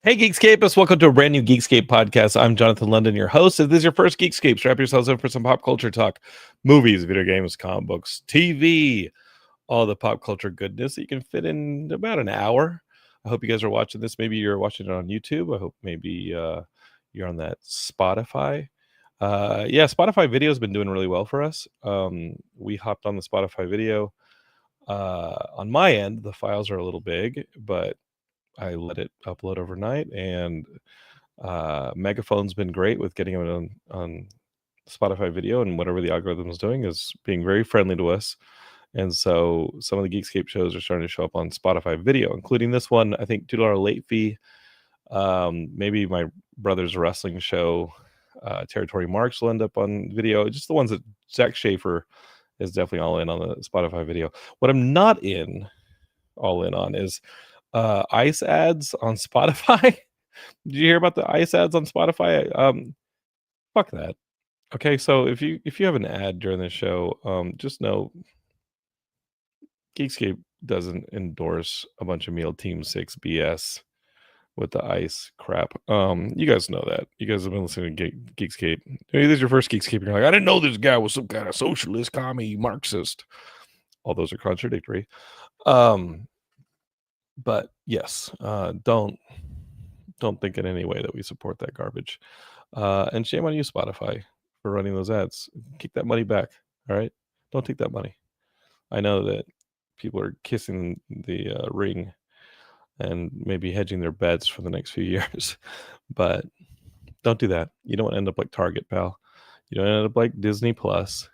Hey, Geekscapists, welcome to a brand new Geekscape podcast. I'm Jonathan London, your host. If this is your first Geekscape, strap yourselves in for some pop culture talk. Movies, video games, comic books, TV, all the pop culture goodness that you can fit in about an hour. I hope you guys are watching this. Maybe you're watching it on YouTube. I hope maybe you're on that Spotify. Spotify video has been doing really well for us. We hopped on the Spotify video. On my end, the files are a little big, but I let it upload overnight, and Megaphone's been great with getting it on Spotify video, and whatever the algorithm is doing is being very friendly to us. And so some of the Geekscape shows are starting to show up on Spotify video, including this one. I think $2 late fee. Maybe my brother's wrestling show, Territory Marks, will end up on video. Just the ones that Zach Schaefer is definitely all in on the Spotify video. What I'm not all in on is ICE ads on Spotify. Did you hear about the ICE ads on Spotify? Fuck that. Okay, so if you have an ad during the show, just know Geekscape doesn't endorse a bunch of Meal Team 6 BS with the ICE crap. You guys know that. You guys have been listening to Geekscape. Maybe this is your first Geekscape, and you're like, I didn't know this guy was some kind of socialist, commie, Marxist. All those are contradictory. But yes, don't think in any way that we support that garbage. And shame on you, Spotify, for running those ads. Kick that money back. All right, don't take that money. I know that people are kissing the ring and maybe hedging their bets for the next few years, but don't do that. You don't end up like Target, pal. You don't end up like Disney Plus,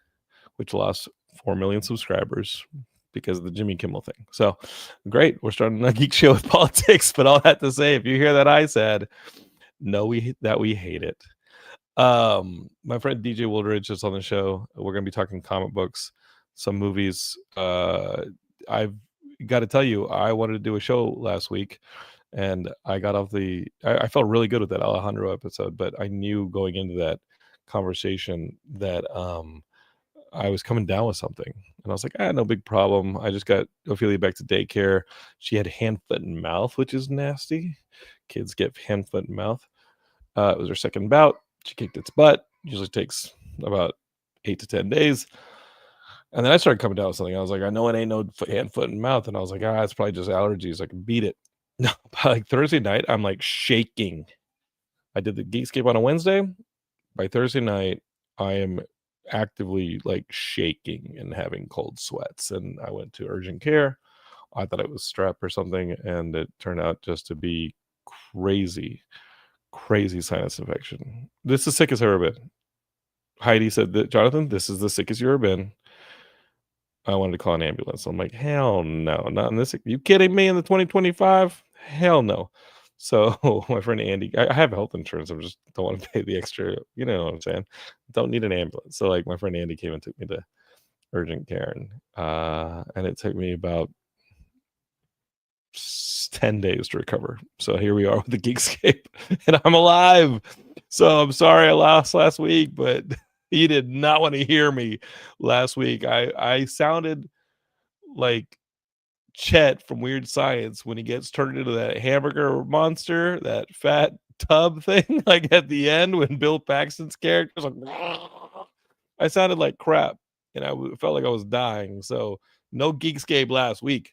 which lost 4 million subscribers because of the Jimmy Kimmel thing. So great, we're starting a geek show with politics, but all that to say, if you hear that I said, know we hate it. My friend DJ Wooldridge is on the show. We're going to be talking comic books, some movies. I've got to tell you, I wanted to do a show last week, and I got off I felt really good with that Alejandro episode, but I knew going into that conversation that I was coming down with something, and I was like, no big problem. I just got Ophelia back to daycare. She had hand, foot, and mouth, which is nasty. Kids get hand, foot, and mouth. It was her second bout. She kicked its butt. Usually takes about 8 to 10 days. And then I started coming down with something. I was like, I know it ain't no hand, foot, and mouth. And I was like, it's probably just allergies. I can beat it. No, by like Thursday night, I'm like shaking. I did the Geekscape on a Wednesday. By Thursday night, I am actively like shaking and having cold sweats. And I went to urgent care. I thought it was strep or something. And it turned out just to be crazy sinus infection. This is the sickest I've ever been. Heidi said that, Jonathan, this is the sickest you've ever been. I wanted to call an ambulance. I'm like, hell no, not in this. You kidding me? In the 2025? Hell no. So my friend Andy, I have health insurance. I just don't want to pay the extra. You know what I'm saying? Don't need an ambulance. So like my friend Andy came and took me to urgent care, and it took me about 10 days to recover. So here we are with the Geekscape, and I'm alive. So I'm sorry I lost last week, but he did not want to hear me last week. I sounded like Chet from Weird Science when he gets turned into that hamburger monster, that fat tub thing, like at the end when Bill Paxton's character was like, I sounded like crap, and I felt like I was dying. So no Geekscape last week,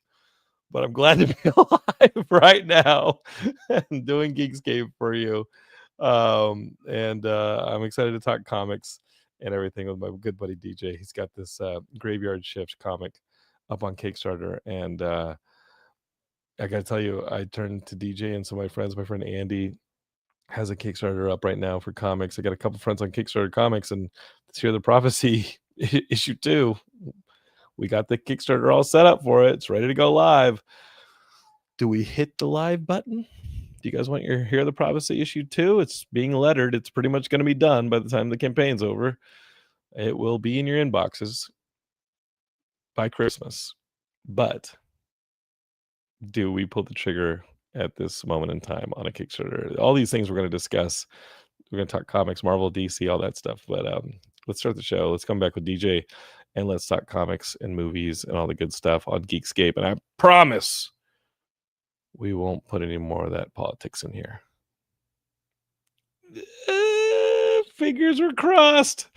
but I'm glad to be alive right now and doing Geekscape for you. I'm excited to talk comics and everything with my good buddy DJ. He's got this Graveyard Shift comic up on Kickstarter, and I gotta tell you, I turned to DJ and some of my friends. My friend Andy has a Kickstarter up right now for comics. I got a couple friends on Kickstarter comics, and this year the Prophecy issue 2. We got the Kickstarter all set up for it. It's ready to go live. Do we hit the live button? Do you guys want your Hear the Prophecy issue 2? It's being lettered. It's pretty much going to be done by the time the campaign's over. It will be in your inboxes by Christmas. But do we pull the trigger at this moment in time on a Kickstarter? All these things we're going to discuss. We're going to talk comics, Marvel, DC, all that stuff. But let's start the show. Let's come back with DJ, and let's talk comics and movies and all the good stuff on Geekscape. And I promise We won't put any more of that politics in here. Fingers were crossed.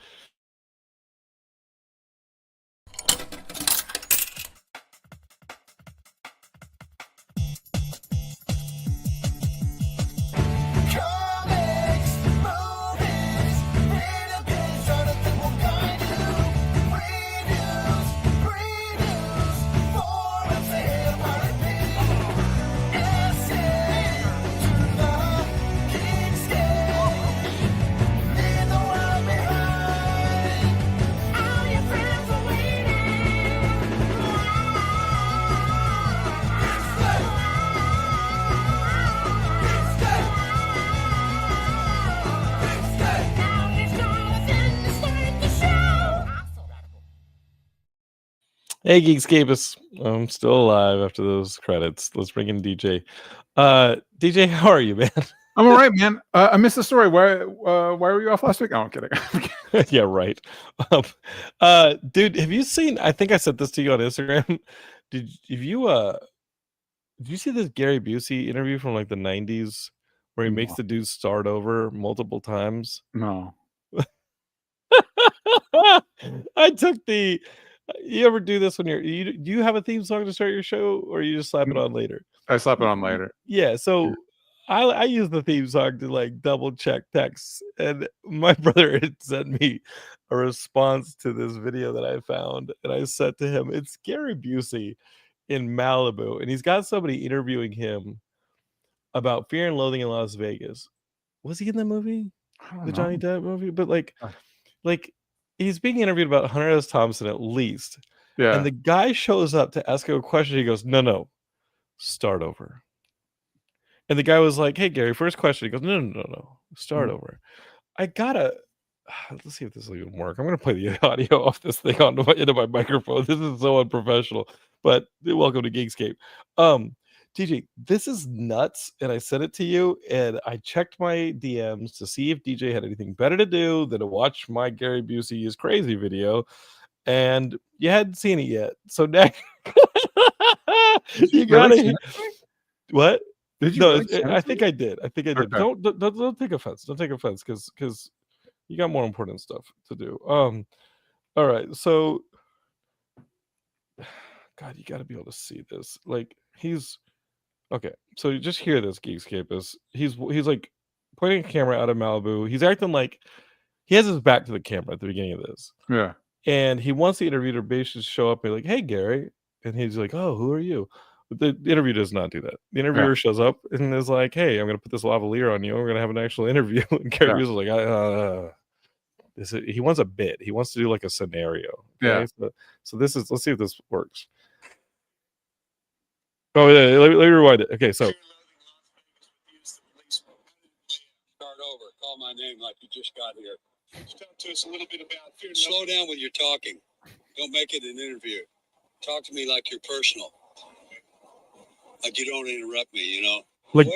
Hey, Geekscapists. I'm still alive after those credits. Let's bring in DJ. DJ, how are you, man? I'm all right, man. I missed the story. Why were you off last week? Oh, I'm kidding. Yeah, right. Dude, have you seen? I think I sent this to you on Instagram. Did you see this Gary Busey interview from like the 90s where he makes the dude start over multiple times? No. I took the. You ever do this when do you have a theme song to start your show, or you just slap it on later? I slap it on later. Yeah, so I use the theme song to like double check texts, and my brother had sent me a response to this video that I found, and I said to him, "It's Gary Busey in Malibu, and he's got somebody interviewing him about Fear and Loathing in Las Vegas." Was he in the movie, the Johnny Depp movie? But like he's being interviewed about Hunter S. Thompson at least. Yeah. And the guy shows up to ask him a question. He goes, no, start over. And the guy was like, hey, Gary, first question. He goes, no, start over. Let's see if this will even work. I'm going to play the audio off this thing into my microphone. This is so unprofessional, but welcome to Geekscape. DJ, this is nuts, and I sent it to you, and I checked my DMs to see if DJ had anything better to do than to watch my Gary Busey is crazy video, and you hadn't seen it yet. So now you got it. What? Did you? No, I think I did. Okay. Don't take offense. Don't take offense, because you got more important stuff to do. All right. So, God, you got to be able to see this. Like he's. Okay, so you just hear this, Geekscape. He's like pointing a camera out of Malibu. He's acting like he has his back to the camera at the beginning of this. Yeah. And he wants the interviewer to basically show up and be like, hey, Gary. And he's like, oh, who are you? But the interview does not do that. The interviewer shows up and is like, hey, I'm going to put this lavalier on you. We're going to have an actual interview. And Gary was like, he wants a bit. He wants to do like a scenario. Okay? Yeah. So let's see if this works. Oh, yeah, let me rewind it. Okay, so. Start over. Call my name like you just got here. Talk to us a little bit about fear. Slow down when you're talking. Don't make it an interview. Talk to me like you're personal. Like you don't interrupt me, you know? Like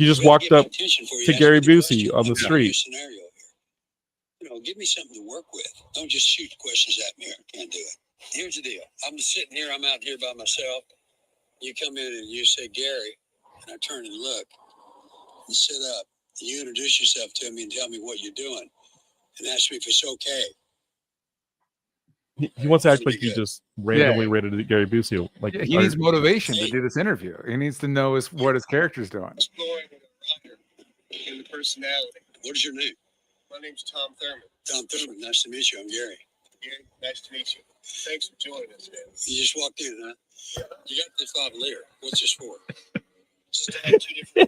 you just walked up to Gary Busey on the street. Scenario here. You know, give me something to work with. Don't just shoot questions at me. I can't do it. Here's the deal. I'm just sitting here. I'm out here by myself. You come in and you say, Gary, and I turn and look and sit up. And you introduce yourself to me and tell me what you're doing and ask me if it's okay. He wants to act like you just randomly rated Gary Busey. Like he needs motivation to do this interview. He needs to know what his character's doing. In the personality. What is your name? My name's Tom Thurman. Tom Thurman, nice to meet you. I'm Gary. Gary, nice to meet you. Thanks for joining us, man. You just walked in, huh? Yeah. You got this lavalier. What's this for?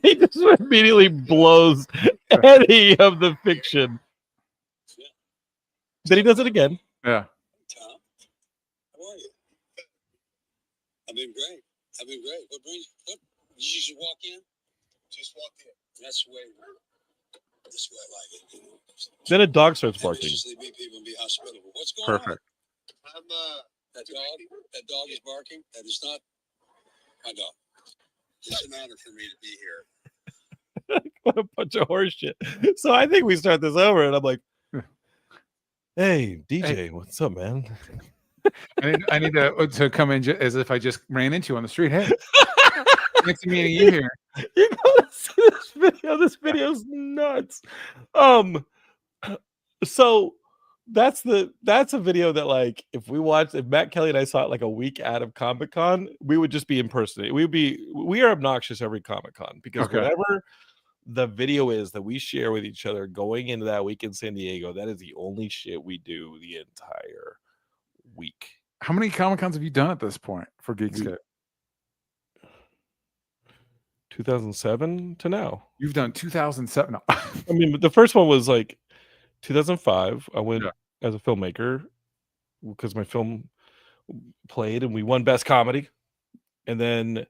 He just immediately blows any of the fiction. Yeah. Then he does it again. Yeah. Tom, how are you? I've been great. What brings you? Did you just walk in? Just walked in. That's the way. That's the way I like it. You know? Then a dog starts barking. Usually meet people and be hospitable. What's going Perfect. on? That dog is barking. That is not my dog. It's an honor for me to be here. What a bunch of horse shit. So I think we start this over, and I'm like, hey, DJ, what's up, man? I need to come in as if I just ran into you on the street. Hey. Fancy meeting you here. You gotta see this video. This video's nuts. Um, so that's a video that, like, if Matt Kelly and I saw it like a week out of Comic Con, we would just be impersonating. We are obnoxious every Comic Con because Okay. whatever the video is that we share with each other going into that week in San Diego, that is the only shit we do the entire week. How many Comic Cons have you done at this point for Geekscape? 2007 to now. You've done 2007. No. I mean, the first one was like 2005. I went Yeah. as a filmmaker because my film played and we won Best Comedy. And then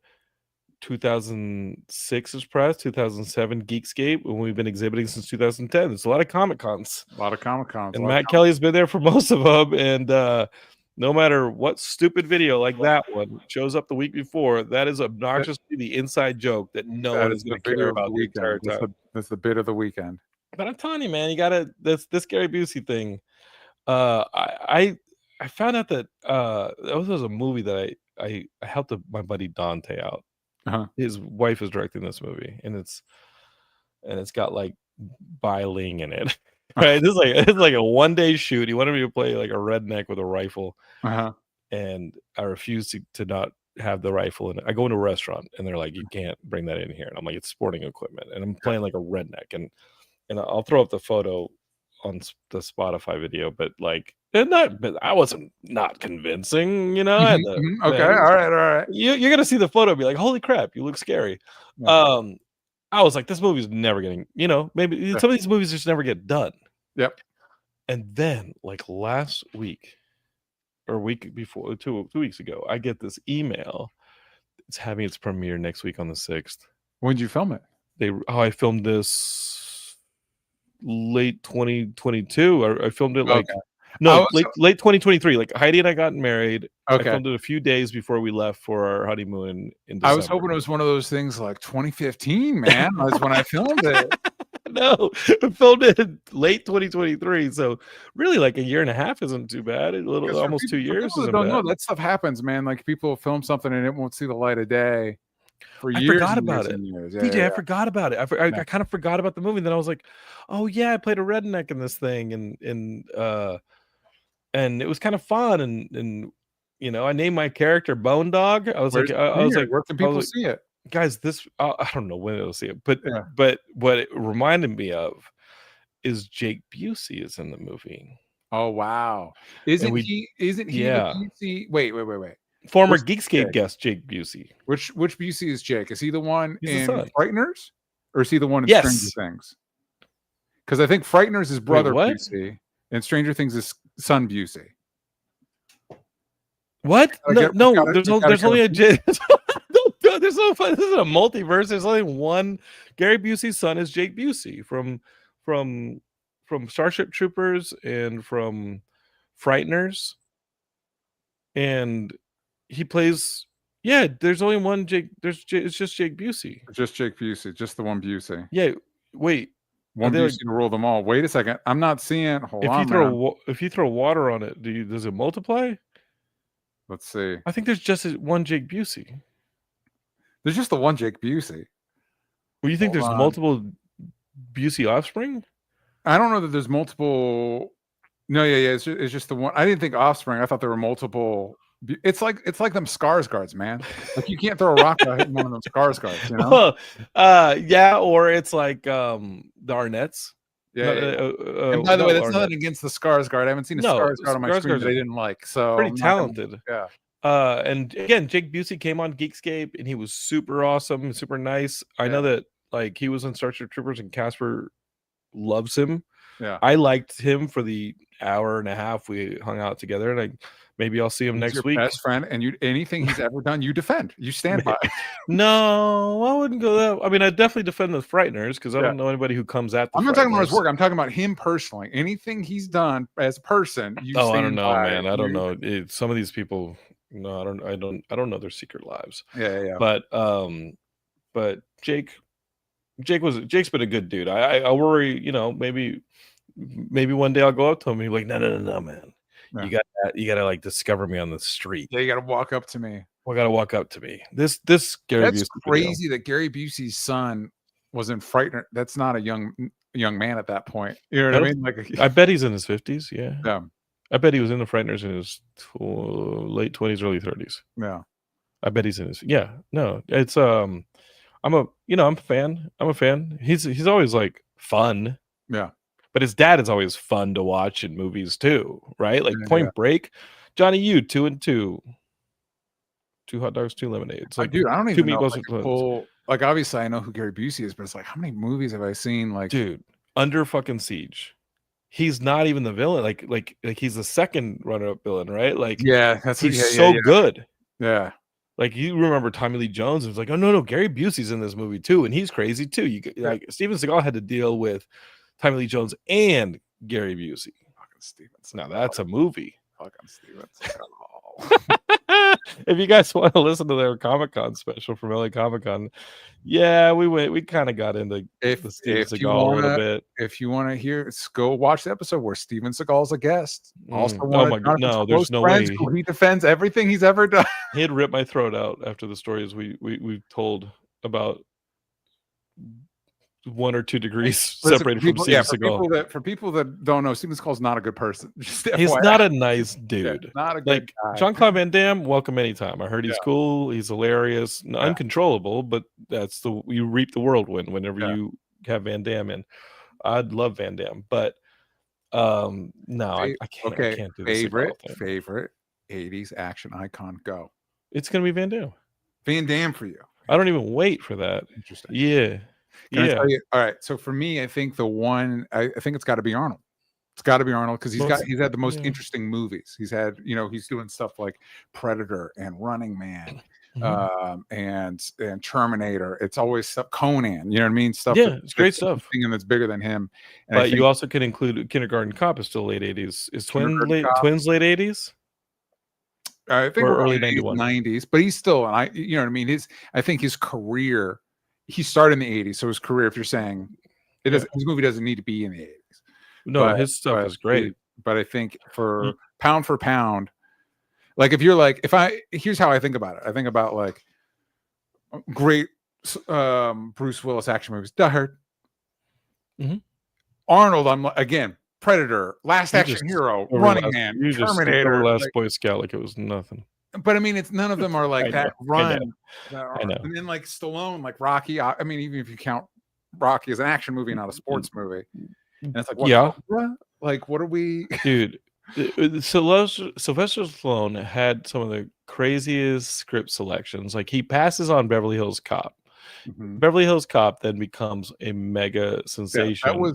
2006 is press, 2007 Geekscape, and we've been exhibiting since 2010. There's a lot of Comic Cons. A lot of Comic Cons. And Matt Kelly's been there for most of them. And no matter what stupid video like that one shows up the week before, that is obnoxiously the inside joke that no one is going to care about the entire time. That's the bit of the weekend. But I'm telling you, man, you gotta this Gary Busey thing. I found out that that was a movie that I helped my buddy Dante out. Uh-huh. His wife is directing this movie, and it's got like biling in it. Right? It's like a 1-day shoot. He wanted me to play like a redneck with a rifle. Uh-huh. And I refused to not have the rifle. And I go into a restaurant and they're like, you can't bring that in here. And I'm like, it's sporting equipment. And I'm playing like a redneck. And I'll throw up the photo on the Spotify video, but like, but I wasn't not convincing, you know. Okay, all right. You're gonna see the photo and be like, holy crap, you look scary. Yeah. I was like, this movie's never getting, you know, maybe some of these movies just never get done. Yep. And then like last week or week before, 2 weeks ago, I get this email. It's having its premiere next week on the 6th. When did you film it? I filmed this late 2022. I filmed it like late 2023. Like Heidi and I got married. Okay. I filmed it a few days before we left for our honeymoon in December. I was hoping it was one of those things like 2015, man. That's when I filmed it. No, I filmed it late 2023. So really like a year and a half isn't too bad. Almost 2 years isn't bad. No, that stuff happens, man. Like people film something and it won't see the light of day. I forgot about it. DJ, I forgot about it. I kind of forgot about the movie. And then I was like, oh yeah, I played a redneck in this thing, and it was kind of fun. And you know, I named my character Bone Dog. I was like, where can people see it? Guys, this I don't know when they'll see it, but what it reminded me of is Jake Busey is in the movie. Oh wow! Isn't he? Yeah. The Busey? Wait. Former Geekscape guest Jake Busey. Which Busey is Jake? Is he the one He's in Frighteners, or is he the one in Stranger Things? Because I think Frighteners is brother Busey, and Stranger Things is son Busey. What? No, there's only a Jake. There's no fun. This is a multiverse. There's only one. Gary Busey's son is Jake Busey from Starship Troopers and from Frighteners, and he plays. Yeah, there's only one Jake. It's just Jake Busey. Just Jake Busey. Just the one Busey. Yeah. Wait. One Busey to rule them all. Wait a second. I'm not seeing. If you throw water on it, does it multiply? Let's see. I think there's just one Jake Busey. There's just the one Jake Busey. Well, you think there's multiple Busey offspring? I don't know that there's multiple. No, yeah. It's just the one. I didn't think offspring. I thought there were multiple. It's like them Skarsgårds, man. Like you can't throw a rock without hitting one of them Skarsgårds, you know? Yeah, or it's like the Arnett's. Yeah. And by the way, that's nothing against the Skarsgård. I haven't seen a Skarsgård on my screen that I didn't like. So pretty talented. And again, Jake Busey came on Geekscape and he was super awesome, super nice. I know that like he was on Starship Troopers and Casper loves him. Yeah, I liked him for the hour and a half we hung out together, and maybe I'll see him next week. Best friend, and anything he's ever done, you defend, you stand by. No, I wouldn't go that. I mean, I definitely defend the Frighteners because I don't know anybody who comes at. I'm not talking about his work. I'm talking about him personally. Anything he's done as a person, you stand I don't know, by. man. I don't know. Some of these people. No, I don't know their secret lives. Yeah. But Jake's been a good dude. I worry, you know, maybe one day I'll go up to him and be like, no, man. Yeah. You gotta like discover me on the street. Yeah, you got to walk up to me. You gotta walk up to me. This Gary That's Busey video. crazy that Gary Busey's son was in Frightener. That's not a young man at that point. You know what I mean? Like, I bet he's in his 50s. Yeah. yeah, I bet he was in the Frighteners in his late 20s, early 30s. yeah. I bet he's in his. Yeah. No, it's I'm a fan. I'm a fan. He's always like fun. Yeah. But his dad is always fun to watch in movies too, right? Like Yeah, Point Break, Johnny U, 2 and 2. 2 hot dogs, 2 lemonades. Like, dude, I don't 2 even know. meatballs Like, and clones. full, like, obviously, I know who Gary Busey is, but it's like, how many movies have I seen? Like, Dude, Under fucking Siege. He's not even the villain. Like he's the second runner-up villain, right? Like, yeah, that's he's so good. Yeah, Like, you remember Tommy Lee Jones, and it's like, oh no, Gary Busey's in this movie too, and he's crazy too. Like Steven Seagal had to deal with Tommy Lee Jones and Gary Busey. fucking Steven. Now that's a movie. Fucking Steven. If you guys want to listen to their Comic-Con special from LA Comic-Con, yeah, we kind of got into the Steven Seagal a little bit. If you want to hear, go watch the episode where Steven Seagal's a guest. Also, Oh my God, no, there's no way. He defends everything he's ever done. He'd rip my throat out after the stories we told about 1 or 2 degrees separated from Steven Seagal. For people that don't know, Steven Seagal's not a good person. Just He's FYI. not a nice dude. Yeah, not a good guy. Jean-Claude Van Damme, welcome anytime. I heard he's cool. He's hilarious, uncontrollable, but that's you reap the whirlwind whenever you have Van Damme in. I'd love Van Damme, but no, I can't. Okay, I can't do this. favorite 80s action icon. Go. It's gonna be Van Damme. Van Damme for you. I don't even wait for that. Interesting. Yeah. Can I tell you? All right. So for me, I think the one I think it's got to be Arnold. It's got to be Arnold because he's had the most interesting movies. He's had, he's doing stuff like Predator and Running Man, and Terminator. It's always stuff, Conan. You know what I mean? Stuff. Yeah, it's great stuff. And that's bigger than him. And but you also can include Kindergarten Cop is still late 80s. Is Twins late 80s? I think early 90s, but he's still, and you know what I mean? I think his career, he started in the 80s. So his career, if you're saying his movie doesn't need to be in the 80s. No, his stuff is great. But I think for pound, like here's how I think about it. I think about like great Bruce Willis action movies. Die Hard. Arnold, I'm again, Predator, Last Action Hero, Running Man, Terminator, Last Boy Scout like it was nothing. But I mean, it's none of them are like that run. I know. And then like Stallone, like Rocky. I mean, even if you count Rocky as an action movie, not a sports movie, and it's like, what are we? Dude, Sylvester Stallone had some of the craziest script selections. Like he passes on Beverly Hills Cop. Beverly Hills Cop then becomes a mega sensation.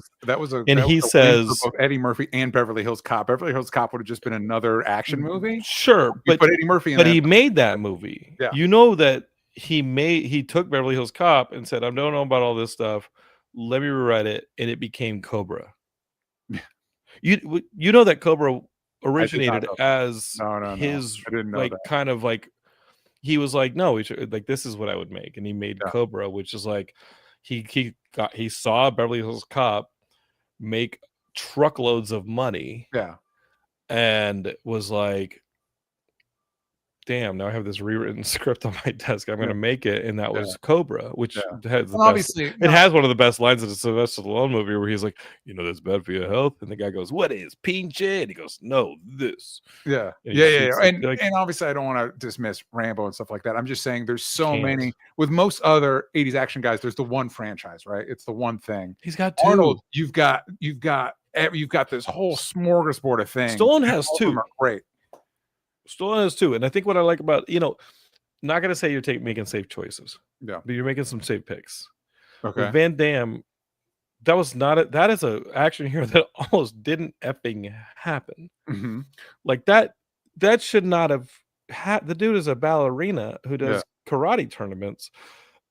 He says for both Eddie Murphy and Beverly Hills Cop. Beverly Hills Cop would have just been another action movie. Sure, but Eddie Murphy. But he made that movie. Yeah. You know that he took Beverly Hills Cop and said, "I don't know about all this stuff. Let me rewrite it," and it became Cobra. You know that Cobra originated as his kind of like. He was like, no, this is what I would make, and he made Cobra, which is like he saw Beverly Hills Cop make truckloads of money, and was like, damn, now I have this rewritten script on my desk. I'm going to make it, and that was Cobra, which has has one of the best lines in a Sylvester Stallone movie where he's like, that's bad for your health, and the guy goes, "What is pinche?" And he goes, "No, this." And obviously, I don't want to dismiss Rambo and stuff like that. I'm just saying, there's so many. With most other '80s action guys, there's the one franchise, right? It's the one thing. He's got two. Arnold, you've got this whole smorgasbord of things. Stallone has two. Are great. Stallone has two, and I think what I like about not gonna say you're making safe choices, but you're making some safe picks. Okay, with Van Damme, that is a action hero that almost didn't effing happen. Like that should not have. The dude is a ballerina who does karate tournaments,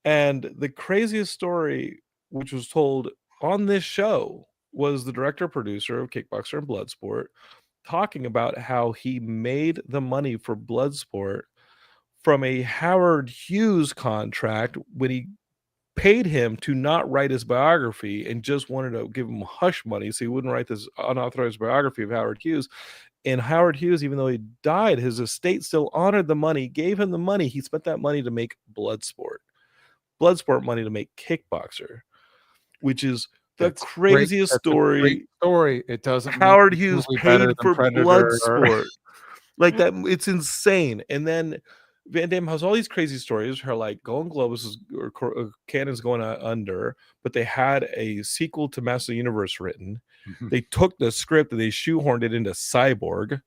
and the craziest story, which was told on this show, was the director producer of Kickboxer and Bloodsport, talking about how he made the money for Bloodsport from a Howard Hughes contract when he paid him to not write his biography and just wanted to give him hush money so he wouldn't write this unauthorized biography of Howard Hughes. And Howard Hughes, even though he died, his estate still honored the money, gave him the money. He spent that money to make Bloodsport money to make Kickboxer, which is the That's craziest That's a great story. It doesn't Howard make the Hughes movie better paid than for Predator. Bloodsport. Like that, it's insane. And then Van Damme has all these crazy stories. Her like Golden Globes Cannon's going under, but they had a sequel to Master of the Universe written. They took the script and they shoehorned it into Cyborg,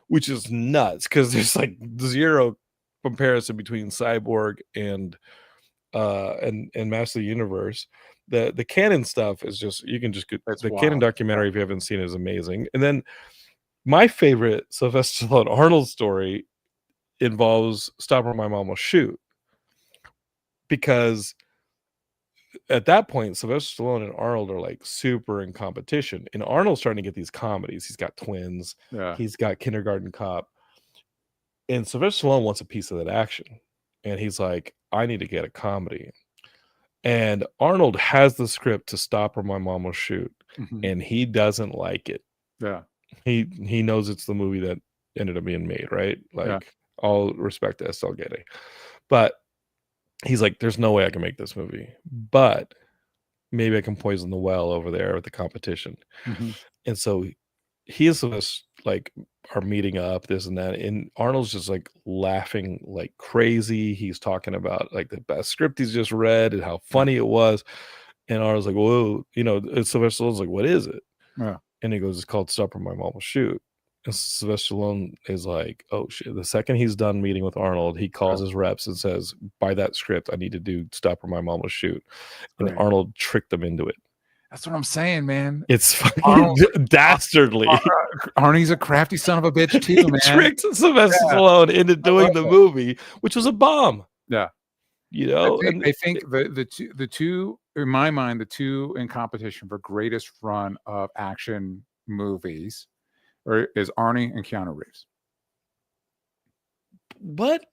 which is nuts because there's like zero comparison between Cyborg and Master of the Universe. The Cannon stuff is just, you can just get the Cannon documentary if you haven't seen it is amazing. And then my favorite Sylvester Stallone Arnold story involves Stop or My Mom Will Shoot, because at that point Sylvester Stallone and Arnold are like super in competition, and Arnold's starting to get these comedies. He's got Twins, he's got Kindergarten Cop, and Sylvester Stallone wants a piece of that action, and he's like, I need to get a comedy. And Arnold has the script to Stop or My Mom Will Shoot, and he doesn't like it. He knows it's the movie that ended up being made, right? Like, all respect to S.L. Getty, but he's like, there's no way I can make this movie, but maybe I can poison the well over there with the competition. And so he is like are meeting up, this and that, and Arnold's just like laughing like crazy. He's talking about like the best script he's just read and how funny it was, and Arnold's like, whoa, you know, Sylvester Stallone's like, what is it? And he goes, it's called Stop or My Mom Will Shoot. And Sylvester Stallone is like, oh shit. The second he's done meeting with Arnold, he calls his reps and says, by that script, I need to do Stop or My Mom Will Shoot. And Arnold tricked them into it. That's what I'm saying, man. It's fucking dastardly. Arnie's a crafty son of a bitch too, man. He tricked Sylvester Stallone into doing the movie, which was a bomb. You know, I think the two in my mind, the two in competition for greatest run of action movies is Arnie and Keanu Reeves. What?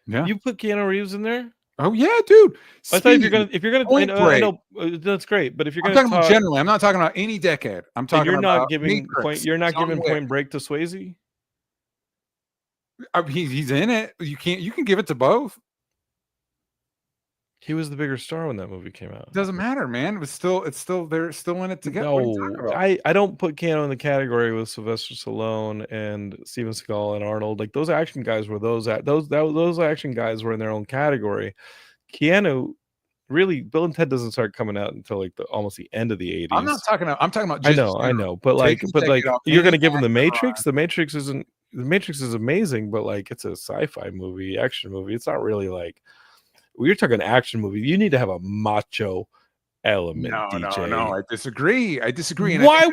Yeah, you put Keanu Reeves in there? Oh yeah, dude. I thought if you're gonna, I know that's great, but if you're gonna talk generally, I'm not talking about any decade. I'm talking you're about not giving Point Break to Swayze. He's in it. You can give it to both. He was the bigger star when that movie came out. It doesn't matter, man. They're still in it together. No, I don't put Keanu in the category with Sylvester Stallone and Steven Seagal and Arnold. Like those action guys were those action guys were in their own category. Keanu, really, Bill and Ted doesn't start coming out until like almost the end of the 80s. I'm talking about. Just I know, but you're gonna give him The Matrix. The Matrix is amazing, but like it's a sci-fi movie, action movie. It's not really like. We're talking action movie. You need to have a macho element. No, I disagree. And Why?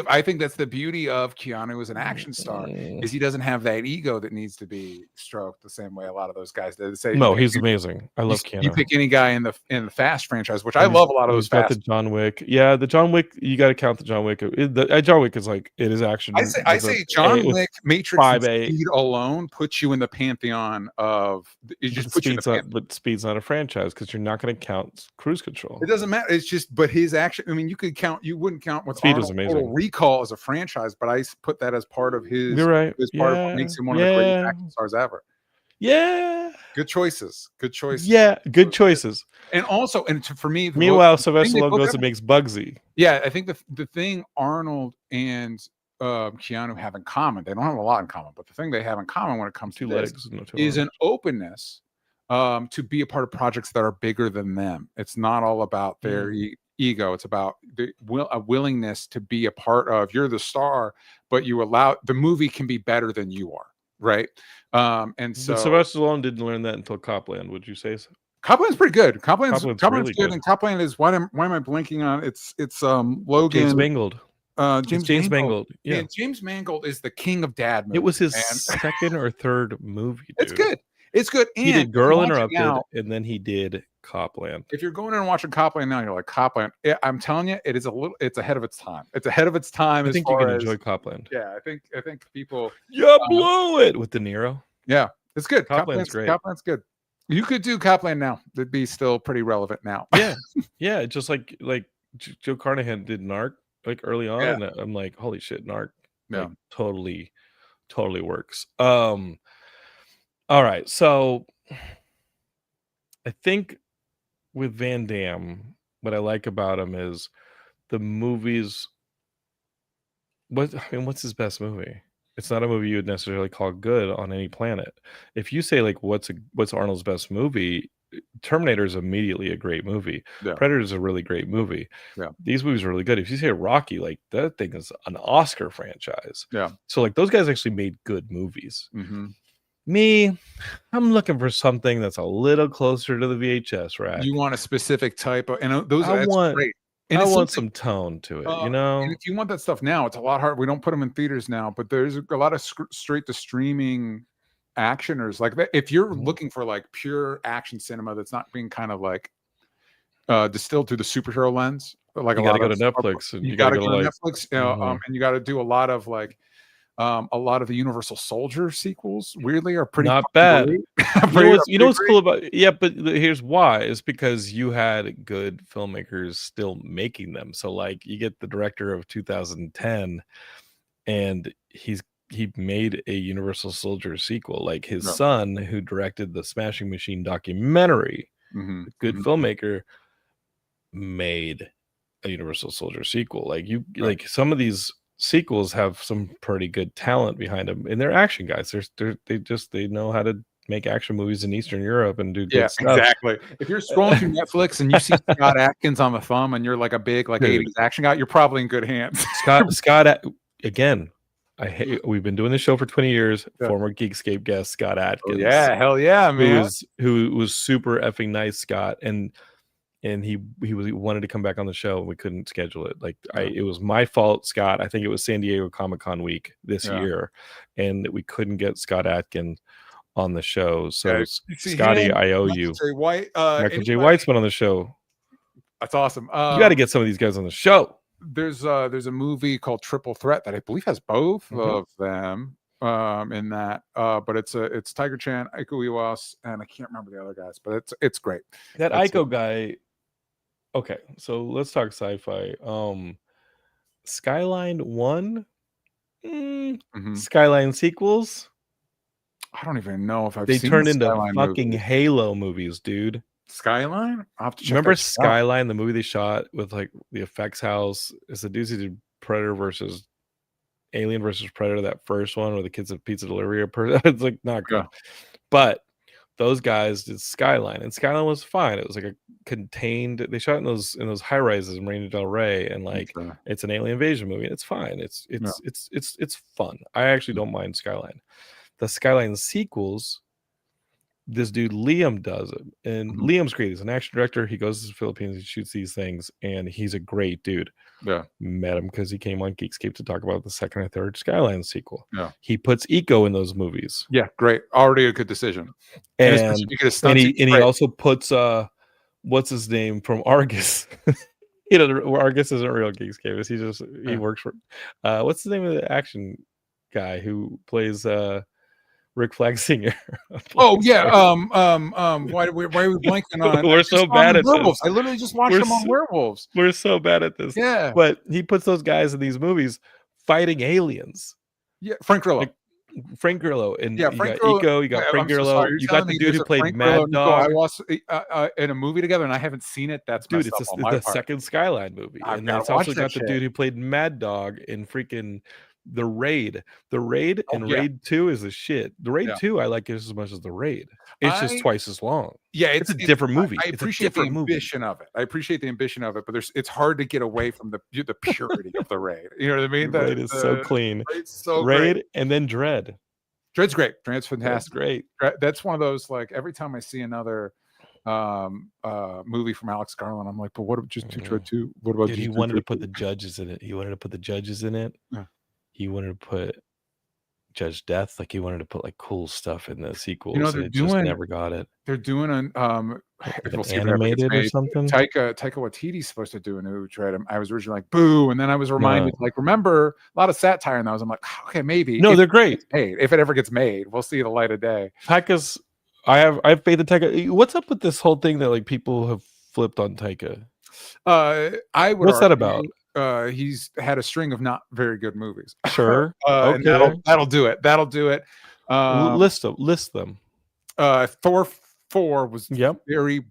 I think that's the beauty of Keanu as an action star is he doesn't have that ego that needs to be stroked the same way a lot of those guys did. He's amazing. I love Keanu. You pick any guy in the Fast franchise, which I love a lot of those. Got the John Wick. Yeah, the John Wick. You got to count the John Wick. John Wick is like it is action. I say John Wick, Matrix, and Speed alone puts you in the pantheon of. It just puts you in the pantheon. But Speed's not a franchise because you're not going to count Cruise Control. It doesn't matter. It's just, but his action. I mean, you wouldn't count what Speed is amazing. Total Recall as a franchise, but I put that as part of his. You're right. As part of what makes him one of the greatest action stars ever. Yeah. Good choices. Yeah, good choices. And also, for me, meanwhile, Sylvester Stallone goes and makes Bugsy. Yeah, I think the thing Arnold and Keanu have in common, they don't have a lot in common, but the thing they have in common when it comes to this is an openness to be a part of projects that are bigger than them. It's not all about their ego. It's about a willingness to be a part of. You're the star, but you allow the movie can be better than you are, right? And so but Sylvester Stallone didn't learn that until Copland. Would you say so? Copland's pretty good. Copland's really good, and Copland is why am I blanking on it's Logan James Mangold. James Mangold. Yeah, and James Mangold is the king of dad movies. It was his second or third movie. Dude. It's good. And he did Girl Interrupted, and then he did Copland. If you're going in and watching Copland now, you're like Copland. I'm telling you, it's ahead of its time. It's ahead of its time. I think you can enjoy Copland. Yeah, I think people. You blow it with De Niro. Yeah, it's good. Copland's great. Copland's good. You could do Copland now. It'd be still pretty relevant now. Yeah, just like Joe Carnahan did Narc like early on, and I'm like, holy shit, Narc, like, totally totally works. All right, so I think with Van Damme, what I like about him is the movies. What's his best movie? It's not a movie you would necessarily call good on any planet. If you say like what's Arnold's best movie, Terminator is immediately a great movie. Yeah. Predator is a really great movie. Yeah. These movies are really good. If you say Rocky, like that thing is an Oscar franchise. Yeah. So like those guys actually made good movies. Mm-hmm. Me, I'm looking for something that's a little closer to the VHS rack. You want a specific type of, and those I that's want great. And I it's want something- some tone to it, And if you want that stuff now, it's a lot harder. We don't put them in theaters now, but there's a lot of straight to streaming actioners like that. If you're Mhm. looking for like pure action cinema that's not being kind of like distilled through the superhero lens, like You a gotta lot go of to Netflix, and you you got gotta to go go to to like Netflix, Mhm. and you got to do a lot of like a lot of the Universal Soldier sequels. Weirdly, are pretty Not fucking bad. great. You know what's cool about but here's why. It's because you had good filmmakers still making them. So like you get the director of 2010 and he made a Universal Soldier sequel. Like his Yeah. son who directed the Smashing Machine documentary, Mm-hmm. a good filmmaker, made a Universal Soldier sequel. Like Right. like some of these sequels have some pretty good talent behind them, and they're action guys. They know how to make action movies in Eastern Europe and do good Yeah, stuff. exactly. If you're scrolling through Netflix and you see Scott Atkins on the thumb and you're like a big like Dude. 80s action guy, you're probably in good hands. Scott again. We've been doing this show for 20 years. Yeah. Former Geekscape guest Scott Oh, Atkins. yeah, hell yeah, man. Who was super effing nice, Scott, and he wanted to come back on the show and we couldn't schedule it. Like it was my fault, Scott. I think it was San Diego Comic-Con week this year, and we couldn't get Scott Atkins on the show. So Scotty, I owe you. Michael J. White's been on the show. That's awesome. You got to get some of these guys on the show. There's a movie called Triple Threat that I believe has both of them in that. But it's Tiger Chan, Iko Uwais, and I can't remember the other guys, but it's great. That Iko guy. Okay, so let's talk sci-fi. Skyline 1, Skyline sequels. I don't even know if I've they seen turned the into Skyline fucking movie. Halo movies, dude. Skyline? I'll have to check Remember that out. Skyline, the movie they shot with like the effects house? It's the dudes who did Predator versus Alien versus Predator, that first one where the kids have pizza delivery. It's like not good. Yeah. But those guys did Skyline, and Skyline was fine. It was like a contained. They shot in those high rises in Marina Del Rey, and like it's an alien invasion movie. And it's fine. It's fun. I actually don't mind Skyline. The Skyline sequels, this dude Liam does it, and Liam's great. He's an action director. He goes to the Philippines, he shoots these things, and he's a great dude. Yeah, met him because he came on Geekscape to talk about the second and third Skyline sequel. Yeah, he puts Eco in those movies. Yeah, great. Already a good decision. And he also puts what's his name from Argus. You know, Argus isn't real Geekscape. He works for what's the name of the action guy who plays Rick Flag Sr. Oh yeah. Why are we blanking on? We're so bad at Werewolves. this. I literally just watched them on Werewolves. We're so bad at this. Yeah. But he puts those guys in these movies fighting aliens. Yeah, Frank Grillo. Frank Grillo, and yeah, you Frank got Grillo, Eco, you got Frank Grillo, you got the dude who played Mad Dog. I was in a movie together, and I haven't seen it. That's dude, it's the second Skyline movie, and it's also got the dude who played Mad Dog in freaking The Raid. The Raid and Raid 2 is the shit. The Raid 2 I like just as much as The Raid. It's just twice as long. Yeah, it's a different movie. I appreciate the ambition of it. I appreciate the ambition of it, but it's hard to get away from the purity of The Raid. You know what I mean? The Raid is so clean. Raid's so Raid great. and then Dread. Dread's great. Dread's fantastic. That's great. That's one of those, like, every time I see another movie from Alex Garland, I'm like, but what about just Dread 2? What about he wanted to put the judges in it. He wanted to put the judges in it. Yeah. He wanted to put Judge Death. Like, he wanted to put like cool stuff in the sequels. You know, they're just never got it. They're doing an animated or something. Taika Waititi's supposed to do a new Dread. I was originally like, boo, and then I was reminded, like, remember, a lot of satire in those. I'm like, okay, maybe. No, they're great. If it ever gets made, we'll see the light of day. Taika's. I have faith in Taika. What's up with this whole thing that like people have flipped on Taika? I would. What's that about? he's had a string of not very good movies. Sure. And Okay. that'll do it. That'll do it. List them. Thor 4 was Yep. very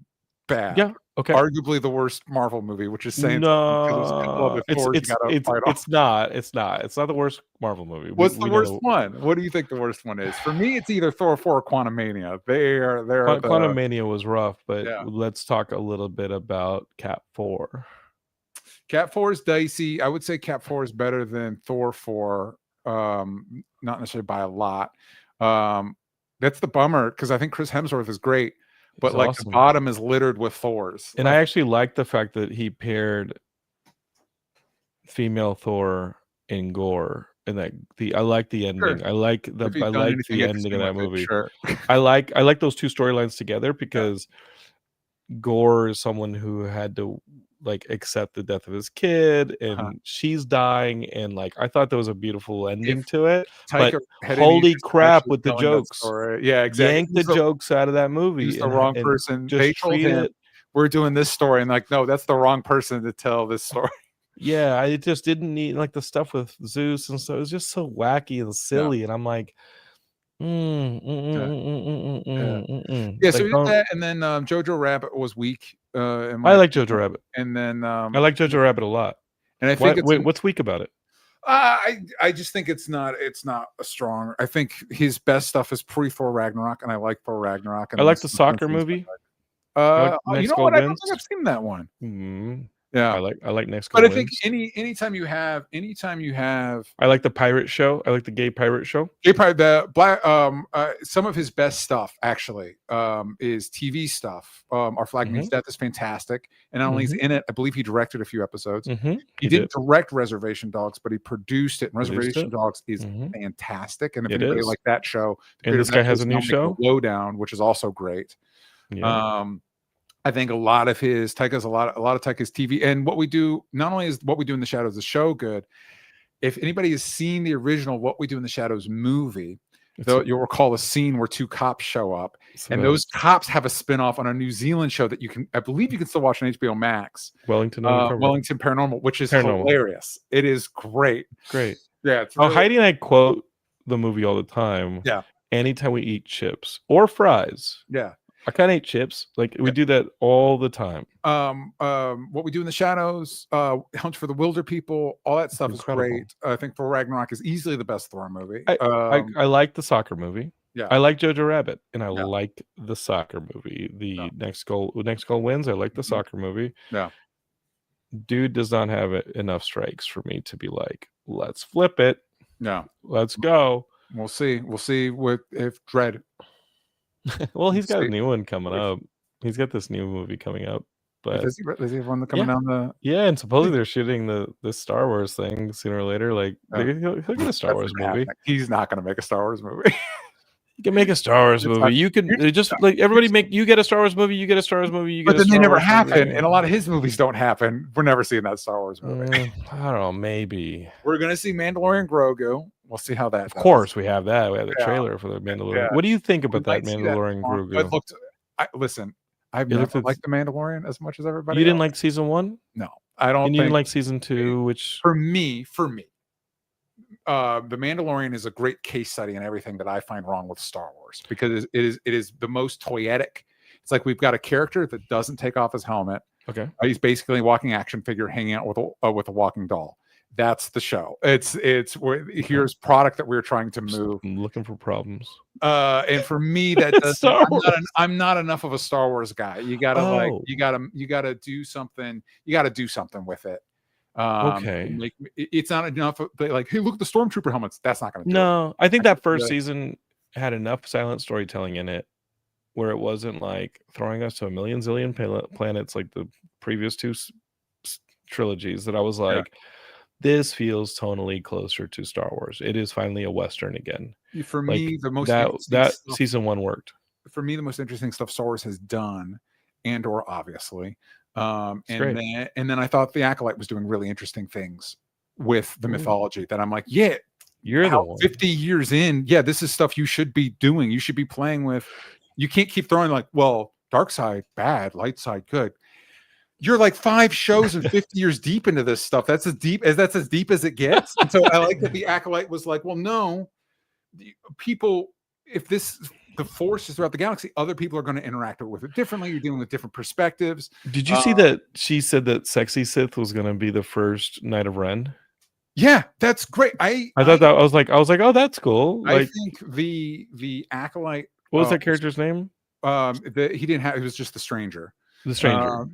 bad. Yeah. Okay. Arguably the worst Marvel movie, which is saying No, it's not. It's not the worst Marvel movie. What's the worst one? What do you think the worst one is? For me, it's either Thor 4 or Quantumania. They're Quantumania was rough, but Yeah. let's talk a little bit about Cap 4. Cap 4 is dicey. I would say Cap 4 is better than Thor 4, not necessarily by a lot. That's the bummer because I think Chris Hemsworth is great, but He's like awesome. the bottom is littered with Thors. And I actually like the fact that he paired female Thor and Gore, and I like the ending. Sure. I like the ending of that movie. Sure. I like those two storylines together because Gore is someone who had to like accept the death of his kid, and she's dying, and like I thought there was a beautiful ending to it. But holy crap with the jokes! Yeah, exactly. Yank the jokes out of that movie. He's the wrong person. Just they told him we're doing this story, and like, no, that's the wrong person to tell this story. Yeah, I just didn't need like the stuff with Zeus and stuff. It was just so wacky and silly, and I'm like, So Like, we did that, and then Jojo Rabbit was weak. I like Jojo Rabbit, and then I like Jojo Rabbit a lot. And I think what's weak about it? I just think it's not a strong. I think his best stuff is pre-Thor Ragnarok, and I like Thor Ragnarok. And I like the soccer movie. You know what? I don't think I've seen that one. Yeah, I like Next But Goal I think Wins. anytime you have, I like the pirate show. I like the gay pirate show. the black some of his best stuff actually is TV stuff. Our Flag Means Death is fantastic, and not only is in it, I believe he directed a few episodes. He didn't direct Reservation Dogs, but he produced it. And Reservation Dogs is fantastic, and if anybody like that show, and this guy has a new show, Lowdown, which is also great. I think a lot of Taika's TV, and what we do, not only is What We Do in the Shadows the show good, if anybody has seen the original What We Do in the Shadows movie, you'll recall a scene where two cops show up, and those cops have a spinoff on a New Zealand show that I believe you can still watch on HBO Max. Wellington Paranormal, which is hilarious. It is great. Yeah. Heidi and I quote the movie all the time. Yeah. Anytime we eat chips or fries. Yeah. I kind of eat chips. Like we do that all the time. What We Do in the Shadows, Hunt for the Wilder People, all that stuff is great. I think Thor Ragnarok is easily the best Thor movie. I like the soccer movie. Yeah. I like Jojo Rabbit, and I like the soccer movie. The Next Goal Wins. I like the soccer movie. Yeah. Dude does not have enough strikes for me to be like, let's flip it. No. Let's go. We'll see. We'll see if Dredd. Well, he's got a new one coming up. He's got this new movie coming up. But is he one coming down the? Yeah, and supposedly they're shooting the Star Wars thing sooner or later. Like he'll get a Star Wars movie. He's not going to make a Star Wars movie. You can make a Star Wars movie. You can just like everybody you get a Star Wars movie. You get a Star Wars movie. But then they never happen, and a lot of his movies don't happen. We're never seeing that Star Wars movie. I don't know. Maybe we're going to see Mandalorian Grogu. We'll see how that. Of course, we have that. We have the trailer for the Mandalorian. Yeah. What do you think about that Mandalorian Grogu? Listen, I've never liked the Mandalorian as much as everybody. You didn't like season 1? No, I don't. And you didn't like season 2, which for me, the Mandalorian is a great case study in everything that I find wrong with Star Wars, because it is the most toyetic. It's like we've got a character that doesn't take off his helmet. Okay, he's basically a walking action figure hanging out with a walking doll. That's the show. Here's product that we're trying to move. I'm looking for problems. And for me, that I'm not enough of a Star Wars guy. You gotta you gotta do something. You gotta do something with it. Okay, it's not enough. But like, hey, look at the stormtrooper helmets. That's not gonna. No, I think that first season had enough silent storytelling in it, where it wasn't like throwing us to a million zillion planets like the previous two trilogies. That I was like. This feels tonally closer to Star Wars. It is finally a Western again. For me, the most that season 1 worked. For me, the most interesting stuff Star Wars has done, Andor obviously, and then I thought The Acolyte was doing really interesting things with the mythology. That I'm like, yeah, you're the one. 50 years in, yeah, this is stuff you should be doing. You should be playing with. You can't keep throwing like, well, dark side bad, light side good. you're like 5 shows and 50 years deep into this stuff. That's as deep as it gets. And so I like that the Acolyte was like, well, no, people, if the Force is throughout the galaxy, other people are going to interact with it differently. You're dealing with different perspectives. Did you see that she said that Sexy Sith was going to be the first Knight of Ren? Yeah, that's great. I thought that I was like, oh, that's cool. Like, I think the Acolyte. What was that character's name? He didn't have. It was just the Stranger. The Stranger.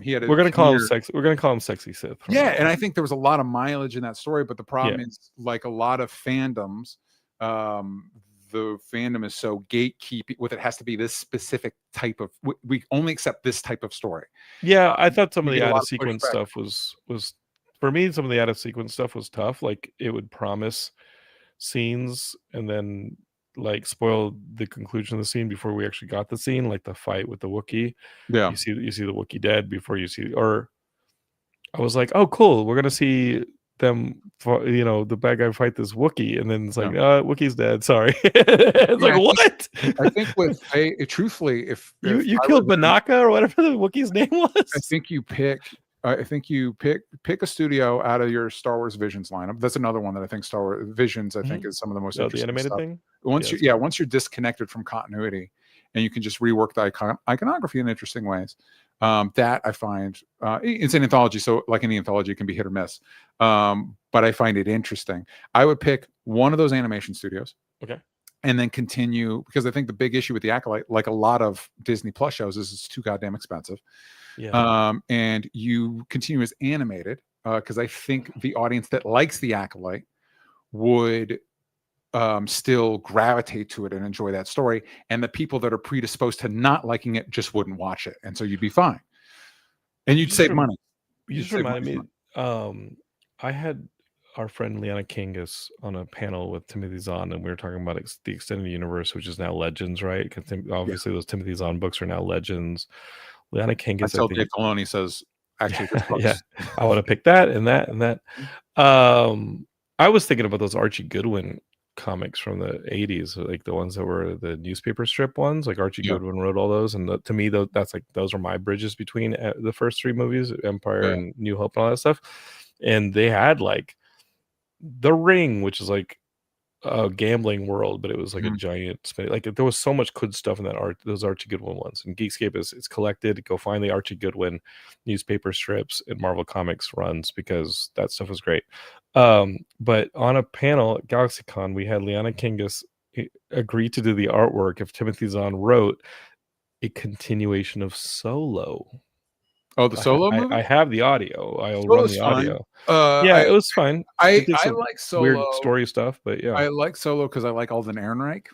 He had. We're gonna call him Sexy. We're gonna call him Sexy Sith. Yeah, and I think there was a lot of mileage in that story, but the problem is, like a lot of fandoms, the fandom is so gatekeeping with it has to be this specific type of. We only accept this type of story. Yeah, I thought some of the out of sequence stuff was for me. Some of the out of sequence stuff was tough. Like it would promise scenes and then like spoil the conclusion of the scene before we actually got the scene, like the fight with the Wookiee. Yeah, you see the Wookiee dead before you see, or I was like, oh cool, we're gonna see them, you know, the bad guy fight this Wookiee, and then it's like, Wookiee's dead. Sorry. It's like, what? I think with truthfully, if you killed Banaka or whatever the Wookiee's name was, I think you pick a studio out of your Star Wars Visions lineup. That's another one that I think Star Wars Visions, I think, is some of the most interesting the animated stuff. thing. Once you're disconnected from continuity and you can just rework the iconography in interesting ways, that I find it's an anthology, so like any anthology, it can be hit or miss. But I find it interesting. I would pick one of those animation studios. Okay. And then continue, because I think the big issue with the Acolyte, like a lot of Disney Plus shows, is it's too goddamn expensive. Yeah. And you continue as animated, because I think the audience that likes the Acolyte would still gravitate to it and enjoy that story, and the people that are predisposed to not liking it just wouldn't watch it, and so you'd be fine, and you'd save money. You just reminded me. I had our friend Liana Kangas on a panel with Timothy Zahn, and we were talking about the extended universe, which is now Legends, right? Because obviously those Timothy Zahn books are now Legends. Liana Kangas, until Dave Filoni says, actually, I want to pick that and that and that. I was thinking about those Archie Goodwin comics from the 80s, like the ones that were the newspaper strip ones. Like Archie Goodwin wrote all those, and to me, that's like those are my bridges between the first 3 movies, Empire and New Hope and all that stuff. And they had like The Ring, which is like a gambling world, but it was like a giant, like there was so much good stuff in that those Archie Goodwin ones. And Geekscape it's collected. Go find the Archie Goodwin newspaper strips and Marvel Comics runs, because that stuff was great. But on a panel at GalaxyCon, we had Liana Kangas agree to do the artwork if Timothy Zahn wrote a continuation of Solo. Oh, the Solo movie? I have the audio. I'll run the audio. It was fine. I like Solo. Weird story stuff, but yeah. I like Solo because I like Alden Ehrenreich.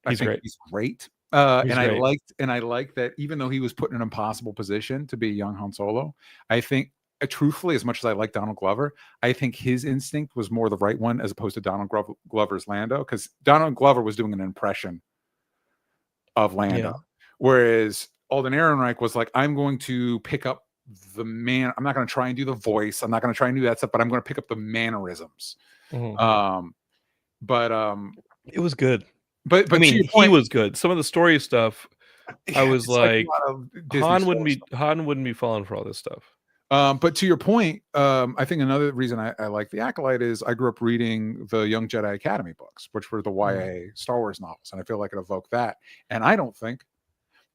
He's great. He's great. I liked that even though he was put in an impossible position to be young Han Solo, I think truthfully, as much as I like Donald Glover, I think his instinct was more the right one as opposed to Donald Glover's Lando, because Donald Glover was doing an impression of Lando, whereas Alden Ehrenreich was like, I'm going to pick up the man. I'm not going to try and do the voice. I'm not going to try and do that stuff, but I'm going to pick up the mannerisms. But it was good. But I mean, he was good. Some of the story stuff, I was like Han wouldn't be falling for all this stuff. But to your point, I think another reason I like the Acolyte is I grew up reading the Young Jedi Academy books, which were the YA Star Wars novels, and I feel like it evoked that. And I don't think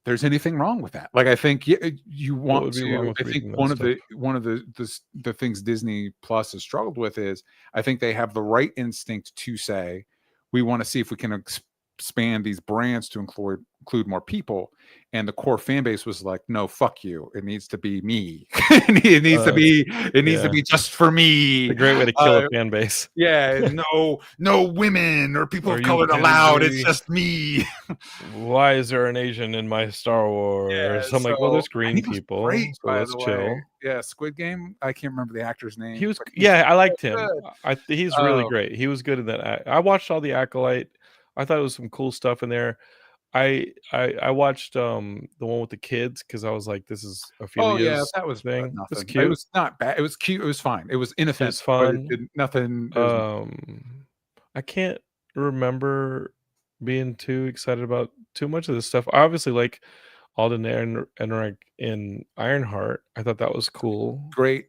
there's anything wrong with that. Like, I think you want to. I think one of the things Disney Plus has struggled with is I think they have the right instinct to say we want to see if we can expand these brands to include more people, and the core fan base was like, no, fuck you, it needs to be me. it needs to be just for me. It's a great way to kill a fan base. No women or people of color allowed. It's just me. Why is there an Asian in my Star Wars? So I'm like, well, there's green people, great, so let's chill. Squid Game, I can't remember the actor's name. He was I liked him. He's really great. He was good in that. I watched all the Acolyte. I thought it was some cool stuff in there. I watched the one with the kids because I was like, this is Ophelia's that was thing. Nothing. It was cute. It was not bad. It was cute. It was fine. It was inoffensive. It was fun. Nothing. I can't remember being too excited about too much of this stuff. I obviously like Alden Ehrenreich in Ironheart. I thought that was cool. Great.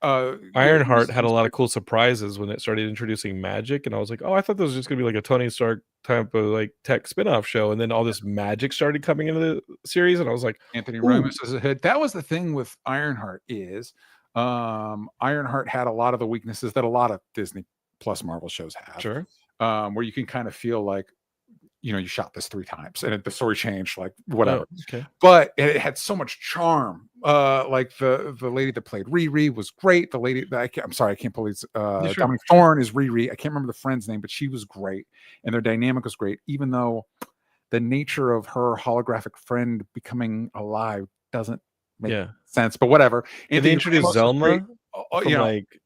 Ironheart had a lot of cool surprises when it started introducing magic, and I was like, oh, I thought this was just gonna be like a Tony Stark type of like tech spin-off show, and then all this magic started coming into the series, and I was like, Anthony ooh. Ramos as a head. That was the thing with Ironheart is Ironheart had a lot of the weaknesses that a lot of Disney Plus Marvel shows have. Sure. Where you can kind of feel like, you shot this 3 times and the story changed, like whatever. Oh, okay. But it had so much charm. Like the lady that played Riri was great. The lady that I'm sorry, I can't believe sure. Dominic Thorne is Riri. I can't remember the friend's name, but she was great, and their dynamic was great. Even though the nature of her holographic friend becoming alive doesn't make sense, but whatever. And they introduced Zelma. From,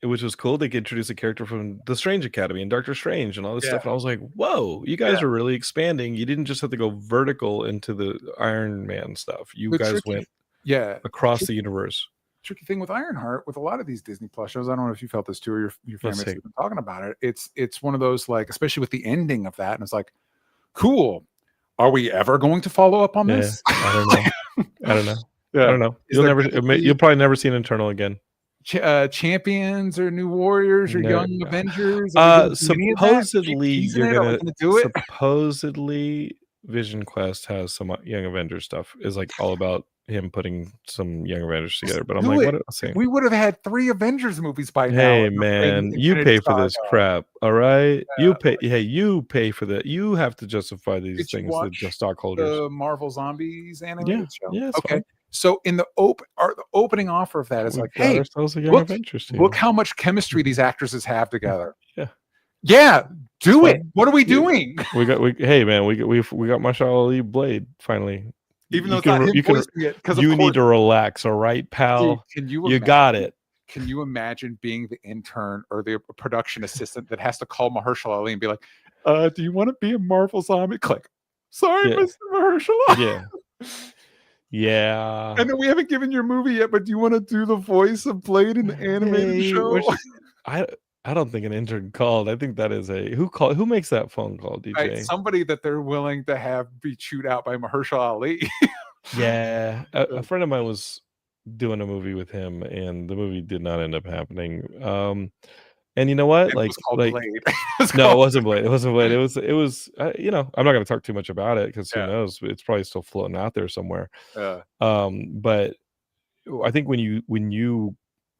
which was cool. They introduced a character from the Strange Academy and Doctor Strange and all this stuff. And I was like, whoa, you guys are really expanding. You didn't just have to go vertical into the Iron Man stuff. You guys went across the universe. Tricky thing with Ironheart, with a lot of these Disney Plus shows, I don't know if you felt this too, or your family's been talking about it. It's one of those, like, especially with the ending of that, and it's like, cool. Are we ever going to follow up on this? I don't know. I don't know. You'll probably never see an Internal again. Champions or New Warriors or Young Avengers? Supposedly you're gonna do it. Supposedly Vision Quest has some Young Avengers stuff. Is like all about him putting some Young Avengers together. But I'm like, what am I saying? We would have had 3 Avengers movies by now. Hey man, you pay for this crap, all right? You pay. Hey, you pay for that. You have to justify these things to the stockholders. The Marvel Zombies animated show. Yeah. Okay. So in the opening offer of that is like, hey, look how much chemistry these actresses have together. Yeah, do it. What are we doing? Hey man, we got Mahershala Ali Blade finally. Even though it's not him voicing it, because you need to relax, all right, pal. Dude, you got it. Can you imagine being the intern or the production assistant that has to call Mahershala Ali and be like, do you want to be a Marvel zombie? Click. Sorry, Mr. Mahershala. Yeah. And then we haven't given your movie yet, but do you want to do the voice of Blade in the animated show? I don't think an intern called. I think that is who makes that phone call, DJ? Right, somebody that they're willing to have be chewed out by Mahershala Ali. Yeah. A friend of mine was doing a movie with him, and the movie did not end up happening. And you know what? It was called Blade. No, it wasn't Blade. It wasn't Blade. It was I'm not going to talk too much about it because who knows? It's probably still floating out there somewhere. But I think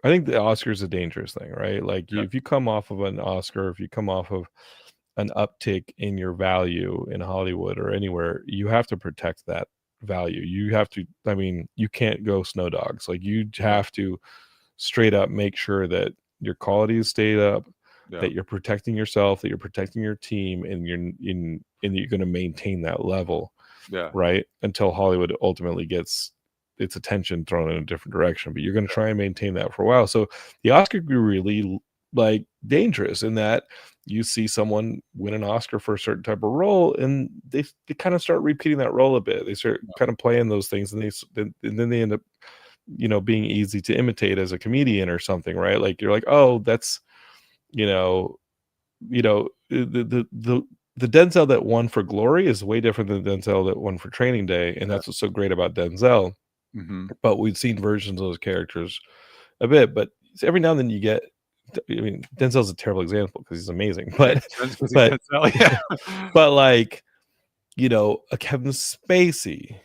I think the Oscar is a dangerous thing, right? Like if you come off of an Oscar, if you come off of an uptick in your value in Hollywood or anywhere, you have to protect that value. You have to, you can't go snow dogs. Like you have to straight up make sure that your quality is stayed up, that you're protecting yourself, that you're protecting your team, and you're going to maintain that level, right? Until Hollywood ultimately gets its attention thrown in a different direction. But you're going to try and maintain that for a while. So the Oscar could be really dangerous in that you see someone win an Oscar for a certain type of role, and they kind of start repeating that role a bit. They start kind of playing those things, and then they end up being easy to imitate as a comedian or something, right? Like you're like, oh, that's the Denzel that won for Glory is way different than the Denzel that won for Training Day, and that's what's so great about Denzel. But we've seen versions of those characters a bit, but every now and then you get, Denzel's a terrible example because he's amazing, but like, a Kevin Spacey,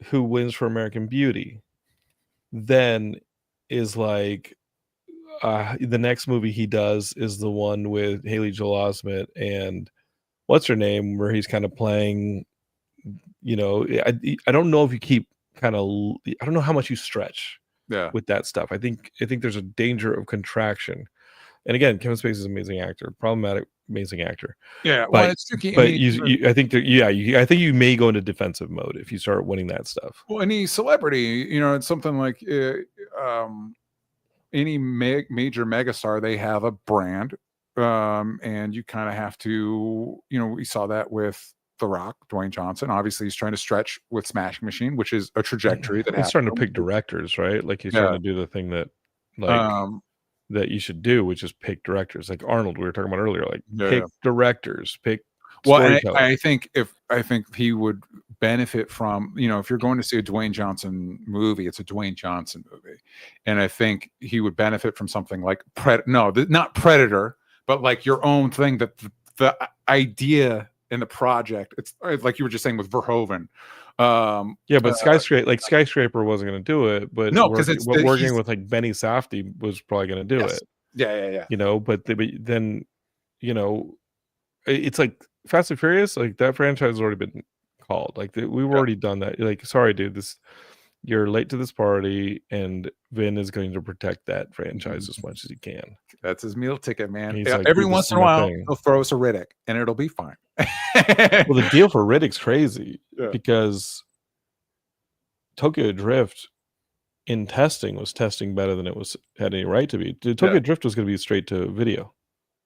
who wins for American Beauty, then is like, the next movie he does is the one with Haley Joel Osment and what's her name, where he's kind of playing, I don't know if you keep I don't know how much you stretch with that stuff. I think there's a danger of contraction. And again, Kevin Spacey is an amazing actor, problematic, amazing actor. Yeah, but, well, it's tricky. But I think I think you may go into defensive mode if you start winning that stuff. Well, any celebrity, it's something like any major megastar, they have a brand, and you kind of have to, we saw that with The Rock, Dwayne Johnson. Obviously, he's trying to stretch with Smashing Machine, which is a trajectory that he's starting to pick directors, right? Like he's trying to do the thing that that you should do, which is pick directors. Like Arnold, we were talking about earlier. Like pick directors, pick Well, and storytelling. I think he would benefit from, if you're going to see a Dwayne Johnson movie, it's a Dwayne Johnson movie, and I think he would benefit from something like not Predator, but like your own thing, that the idea in the project, it's like you were just saying with Verhoeven. Yeah, but Skyscraper wasn't going to do it, but No, because working with like Benny Safdie was probably going to do yes. it. Yeah. But then, it's like Fast and Furious, like that franchise has already been called. Like we've already done that. Like, sorry, dude, you're late to this party, and Vin is going to protect that franchise as much as he can. That's his meal ticket, man. He's like, every "Dude, once this in is a my while, thing." he'll throw us a Riddick, and it'll be fine. Well, the deal for Riddick's crazy because Tokyo Drift in testing was testing better than it had any right to be. Tokyo Drift was going to be straight to video.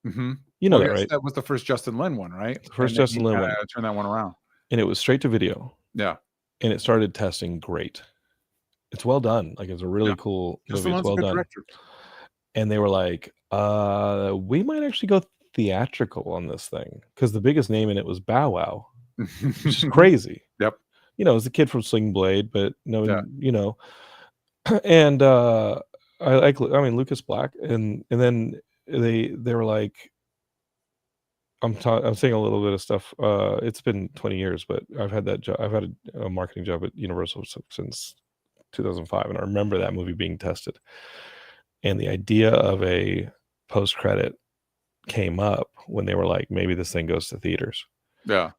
Mm-hmm. You know that, right? That was the first Justin Lin one, right? The first Justin Lin one. Turn that one around. And it was straight to video. Yeah. And it started testing great. It's well done. Like, it's a really cool movie. It's well done. Director. And they were like, we might actually go theatrical on this thing, because the biggest name in it was Bow Wow, which is crazy. Yep. It was the kid from Sling Blade, but and Lucas Black, and then they were like, I'm saying a little bit of stuff. It's been 20 years, but I've had that job. I've had a marketing job at Universal since 2005, and I remember that movie being tested. And the idea of a post-credit came up when they were like, maybe this thing goes to theaters. Yeah.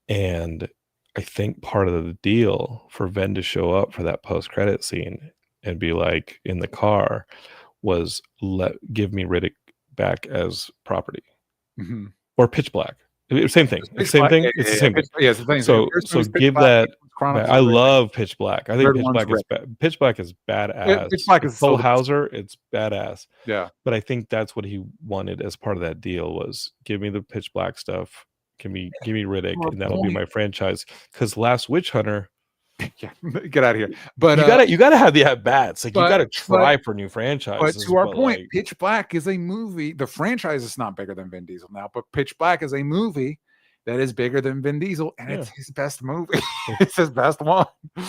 And I think part of the deal for Venn to show up for that post-credit scene and be like in the car was, give me Riddick back as property. Mm-hmm. Or Pitch Black. Same thing. It's the same thing. It's the same thing. Yeah, it's the thing. So give that. I love Pitch Black. I think Pitch Black is badass. Pitch Black is Cole Hauser. It's badass. Yeah. But I think that's what he wanted as part of that deal, was give me the Pitch Black stuff. Give me Riddick, and that'll be my franchise. Because Last Witch Hunter. Yeah, get out of here. But you gotta have the at bats. Like, you gotta try for new franchises. But to our point, Pitch Black is a movie. The franchise is not bigger than Vin Diesel now, but Pitch Black is a movie that is bigger than Vin Diesel, and it's his best movie. It's his best one.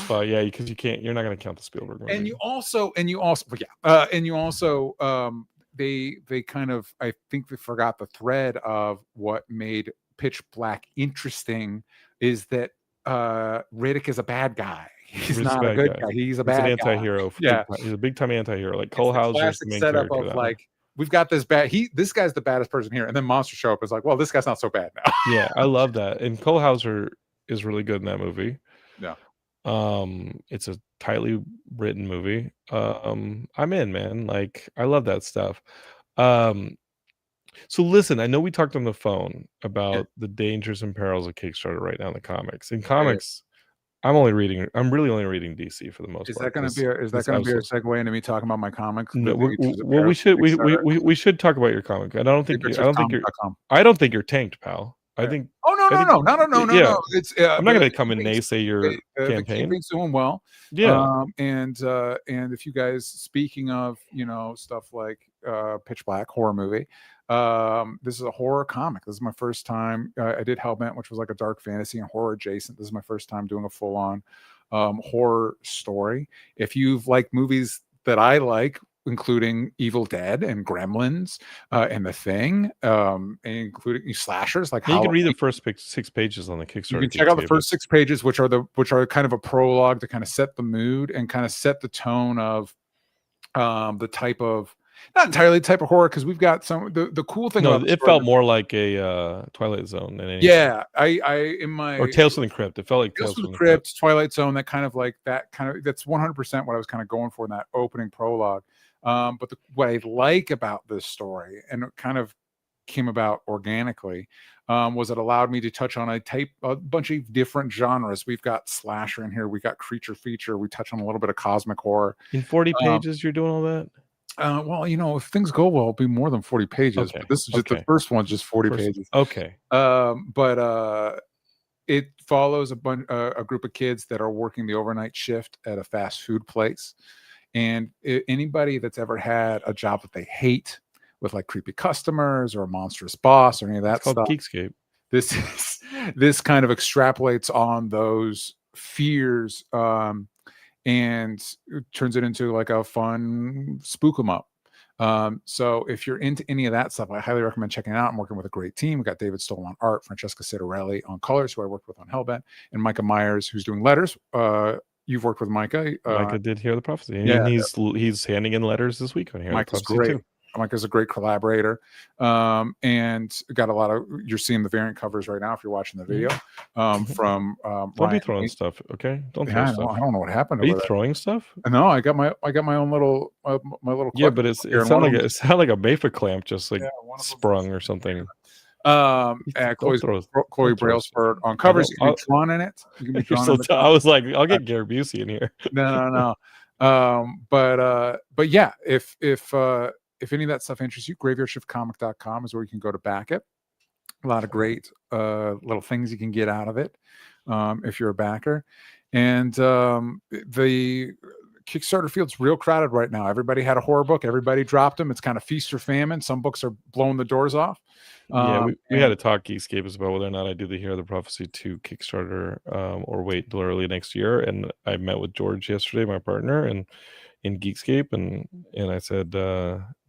Yeah, because you're not gonna count the Spielberg movie. And you also, they kind of, I think they forgot the thread of what made Pitch Black interesting, is that Riddick is a bad guy. He's not a good guy. He's a bad guy. He's an anti-hero. Yeah, he's a big time anti-hero. Like Cole Hauser's the main setup of like, we've got this this guy's the baddest person here, and then monsters show up. It's like, well, this guy's not so bad now. Yeah, I love that. And Cole Hauser is really good in that movie. Yeah. It's a tightly written movie. I'm in, man. Like, I love that stuff. So listen, I know we talked on the phone about the dangers and perils of Kickstarter right now in the comics. In comics, I'm really only reading DC for the most part. Is that going to be a segue into me talking about my comics? No, we should talk about your comic. And I don't think you're tanked, pal. I think. Oh no! Yeah. No. It's. I'm not going to come and naysay your campaign. The campaign's doing well. Yeah. And if you guys, speaking of stuff like Pitch Black, horror movie, this is a horror comic. This is my first time. I did Hellbent, which was like a dark fantasy and horror adjacent. This is my first time doing a full-on horror story. If you've liked movies that I like, including Evil Dead and Gremlins and The Thing, including slashers, like you can read the first 6 pages on the Kickstarter. You can check out the first 6 pages, which are kind of a prologue to kind of set the mood and kind of set the tone of the type of, not entirely the type of horror, because we've got some the cool thing. No, it felt more like a Twilight Zone than anything. Yeah, or Tales from the Crypt. It felt like Tales from the Crypt, Twilight Zone. That's 100% what I was kind of going for in that opening prologue. But what I like about this story, and it kind of came about organically, was it allowed me to touch on a bunch of different genres. We've got slasher in here. We got creature feature. We touch on a little bit of cosmic horror. In 40 pages, you're doing all that? Well, if things go well, it'll be more than 40 pages. Okay. But this is just the first one's just 40 pages. Okay. But it follows a group of kids that are working the overnight shift at a fast food place. And anybody that's ever had a job that they hate, with like creepy customers or a monstrous boss or any of that stuff. Geekscape. this this kind of extrapolates on those fears, and it turns it into like a fun spook 'em up. So if you're into any of that stuff, I highly recommend checking it out. I'm working with a great team. We got David Stoll on art, Francesca Citarelli on colors, who I worked with on Hellbent, and Micah Myers, who's doing letters. You've worked with Micah. Micah did Hear the Prophecy, and yeah. he's handing in letters this week on Hear the Micah's Prophecy great. too. Micah's a great collaborator, and got a lot of. You're seeing the variant covers right now if you're watching the video. From Don't Ryan be throwing Lee. stuff, okay? Don't Yeah, throw I stuff. don't know what happened. Are you over there. throwing stuff? No, I got my own little my little. Yeah, but it here, and sounded one like of it sounded like a Mayfa clamp just like Yeah, one of them- sprung or something. Chloe Don't throw Brailsford stuff. on covers. You can I'll- be drawn in it. You can be You're drawn so in the I was like, I'll get Gary Busey in here. no. But yeah, if any of that stuff interests you, graveyardshiftcomic.com is where you can go to back it. A lot of great little things you can get out of it if you're a backer. And the Kickstarter field's real crowded right now. Everybody had a horror book. Everybody dropped them. It's kind of feast or famine. Some books are blowing the doors off. Yeah, we had a talk Geekscape about whether or not I do the Hear the Prophecy 2 Kickstarter or wait until early next year. And I met with George yesterday, my partner, and in Geekscape, and I said,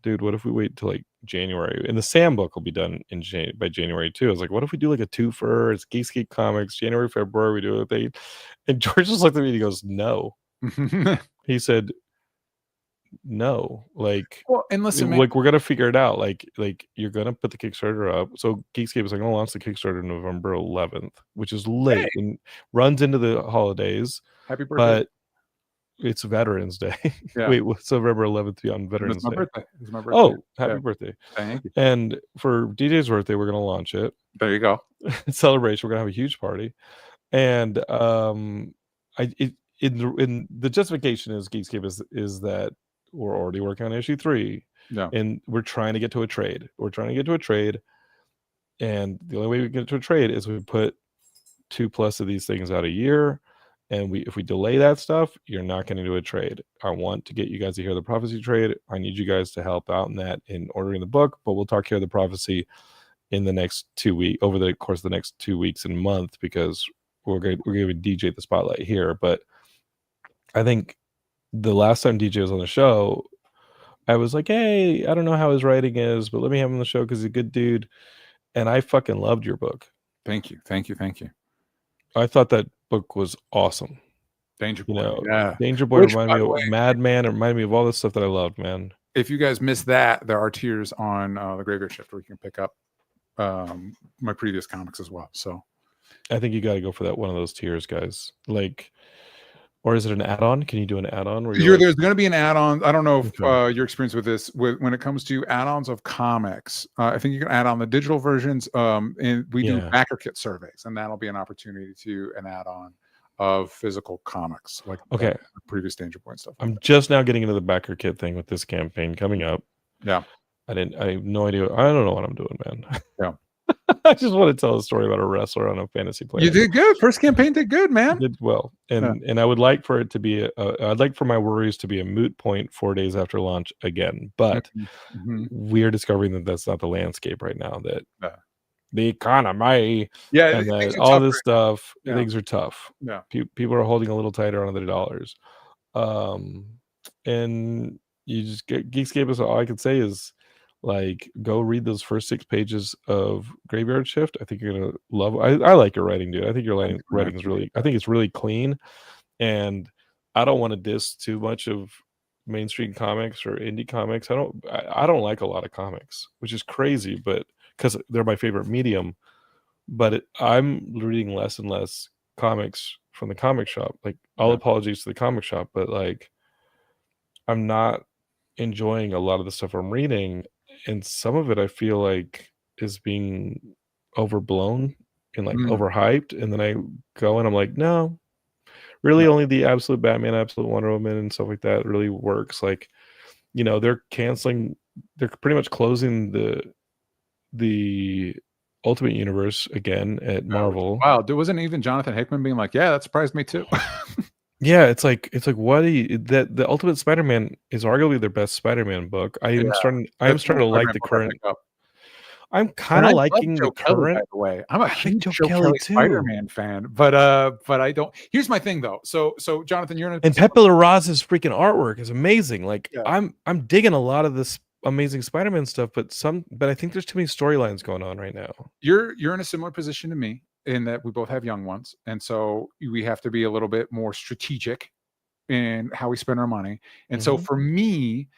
dude, what if we wait till like January? And the Sam book will be done in by January too. I was like, what if we do like a twofer? It's Geekscape Comics, January, February, we do it. And George just looked at me and he goes, no. He said, no, like, well, and listen, man, like we're gonna figure it out. Like you're gonna put the Kickstarter up. So Geekscape is like, gonna launch the Kickstarter November 11th, which is late and runs into the holidays. Happy birthday! But it's Veterans Day. Yeah. Wait, what's November 11th beyond Veterans Day? It's my birthday. Oh, happy birthday! Thank you. And for DJ's birthday, we're gonna launch it. There you go. Celebration. We're gonna have a huge party, and in the justification is Geekscape is that we're already working on issue 3. Yeah. And we're trying to get to a trade. And the only way we get to a trade is we put 2+ of these things out a year. And if we delay that stuff, you're not going to do a trade. I want to get you guys to Hear the Prophecy trade. I need you guys to help out in that in ordering the book, but we'll talk Hear the Prophecy in the next 2 weeks, over the course of the next 2 weeks and month, because we're going to DJ the spotlight here. But I think the last time DJ was on the show, I was like, hey, I don't know how his writing is, but let me have him on the show because he's a good dude. And I fucking loved your book. Thank you. I thought that book was awesome. Danger Boy. Danger Boy reminded me of Madman. It reminded me of all the stuff that I loved, man. If you guys missed that, there are tiers on the Graveyard Shift where you can pick up my previous comics as well. So I think you got to go for that one of those tiers, guys. Like, or is it an add-on? Can you do an add-on? Where there's going to be an add-on. I don't know if your experience with this, when it comes to add-ons of comics. I think you can add on the digital versions. And we do backer kit surveys, and that'll be an opportunity to an add-on of physical comics, like previous Danger Boy and stuff. I'm just now getting into the backer kit thing with this campaign coming up. Yeah, I have no idea. I don't know what I'm doing, man. Yeah. I just want to tell a story about a wrestler on a fantasy player. You did good. First campaign did good, man. You did well, and I would like for it to be. I'd like for my worries to be a moot point 4 days after launch again. But we're discovering that that's not the landscape right now. That the economy, and that all this stuff, things are tough. Yeah, people are holding a little tighter on their dollars, and you just get Geekscape. Is all I can say is, like, go read those first 6 pages of Graveyard Shift. I think you're gonna love. I like your writing, dude. I think your writing is really. I think it's really clean, and I don't want to diss too much of mainstream comics or indie comics. I don't like a lot of comics, which is crazy, but because they're my favorite medium. But I'm reading less and less comics from the comic shop. Like, all apologies to the comic shop, but like, I'm not enjoying a lot of the stuff I'm reading. And some of it I feel like is being overblown and like overhyped. And then I go and I'm like, no, really only the Absolute Batman, Absolute Wonder Woman and stuff like that really works. Like, they're pretty much closing the Ultimate Universe again at Marvel. Wow. There wasn't even Jonathan Hickman being like, yeah, that surprised me too. Yeah, it's like what do you that the Ultimate Spider-Man is arguably their best Spider-Man book. I am starting to like the current. I'm And kind I of love liking the Joe Kelly, by current. the way. I'm a I like huge Joe Joe Kelly Kelly too. Spider-Man fan, but I don't. Here's my thing though. So Jonathan, you're in a And Pepe Larraz's freaking artwork is amazing. Like Yeah. I'm digging a lot of this amazing Spider-Man stuff, but I think there's too many storylines going on right now. You're in a similar position to me in that we both have young ones, and so we have to be a little bit more strategic in how we spend our money. And so Mhm. for me,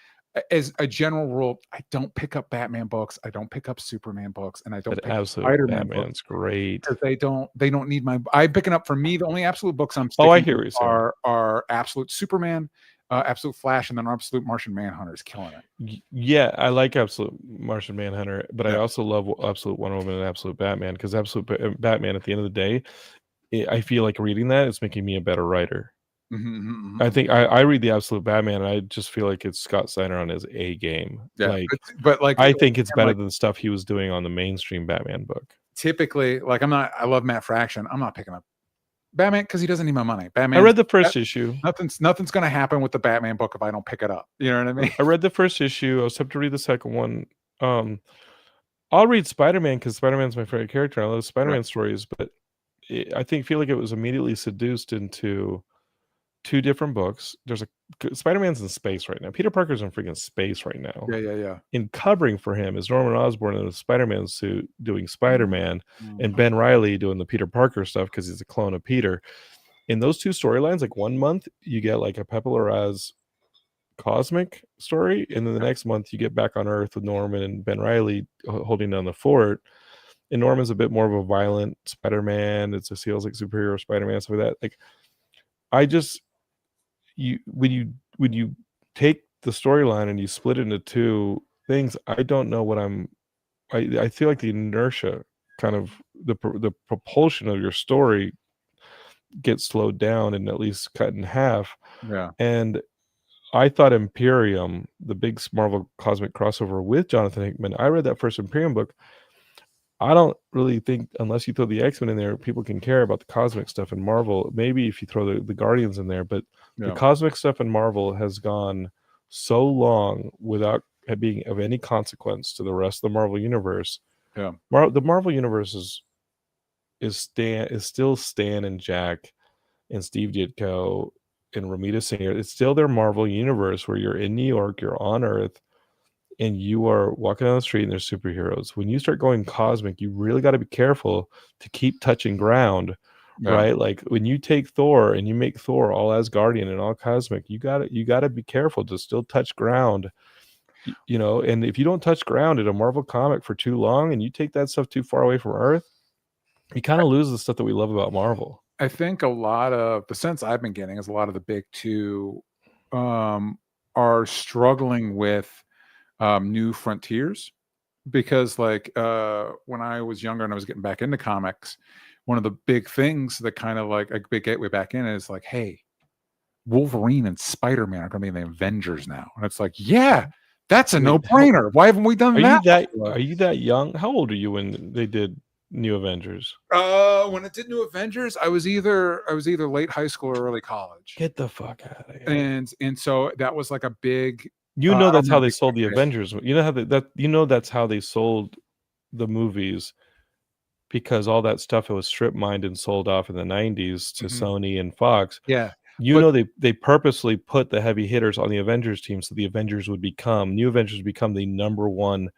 as a general rule, I don't pick up Batman books, I don't pick up Superman books, and I don't That pick up absolute Spider-Man books Batman's great. because they don't need my. I'm picking up, for me, the only absolute books I'm Oh, I sticking hear with what you're saying. are Absolute Superman, Absolute Flash, and then Absolute Martian Manhunter is killing it. Yeah, I like Absolute Martian Manhunter, but I Yeah. also love Absolute Wonder Woman and Absolute Batman because Absolute Batman at the end of the day, I feel like reading that is making me a better writer. Mhm. I think I read the Absolute Batman and I just feel like it's Scott Snyder on his A game. Yeah, Like but like, I think it's and, better like, than the stuff he was doing on the mainstream Batman book. typically, like, I love Matt Fraction. I'm not picking up Batman because he doesn't need my money. I Batman, read the first issue. nothing's gonna happen with the Batman book if I don't pick it up. You know what I mean? I read the first issue. I was up to read the second one. Um, I'll read Spider-Man because Spider-Man's my favorite character. I love Spider-Man stories, but I feel like it was immediately seduced into two different books. There's Spider-Man's in space right now. Peter Parker's in freaking space right now. Yeah. And covering for him is Norman Osborn in a Spider-Man suit doing Spider-Man, and Mhm. Ben Reilly doing the Peter Parker stuff because he's a clone of Peter. In those two storylines, like 1 month you get like a Pepe Larraz cosmic story, and then the next month you get back on Earth with Norman and Ben Reilly holding down the fort. And Norman's a bit more of a violent Spider-Man. It feels like superhero Spider-Man, stuff like that. Like I just when you take the storyline and you split it into two things, I don't know what I feel like the inertia, kind of the propulsion of your story gets slowed down and at least cut in half. Yeah. And I thought Imperium, the big Marvel cosmic crossover with Jonathan Hickman, I read that first Imperium book. I don't really think, unless you throw the X-Men in there, people can care about the cosmic stuff in Marvel. Maybe if you throw the Guardians in there, but the Yeah. cosmic stuff in Marvel has gone so long without being of any consequence to the rest of the Marvel universe. Yeah. The Marvel universe is still Stan and Jack and Steve Ditko and Ramita Singer. It's still their Marvel universe where you're in New York, you're on Earth, and you are walking down the street and there's superheroes. When you start going cosmic, you really got to be careful to keep touching ground, Yeah. right? Like when you take Thor and you make Thor all Asgardian and all cosmic, you got to be careful to still touch ground. You know, and if you don't touch ground in a Marvel comic for too long and you take that stuff too far away from Earth, you kind of lose the stuff that we love about Marvel. I think a lot of the sense I've been getting is a lot of the big two are struggling with new frontiers because, like, when I was younger and I was getting back into comics, one of the big things that kind of like a big gateway back in is like, hey, Wolverine and Spider-Man are going to be in the Avengers now, and it's like, yeah, that's a Wait, no-brainer. Why haven't we done that? Are you that young? How old are you when they did New Avengers? When it did New Avengers, I was either late high school or early college. Get the fuck out of here. And so that was like a big, You know, that's I don't how know, they big sold the gateway. Avengers. You know how that's how they sold the movies, because all that stuff, it was strip mined and sold off in the 90s to Mhm. Sony and Fox. Yeah. You But- know, they purposely put the heavy hitters on the Avengers team so the Avengers would become the number one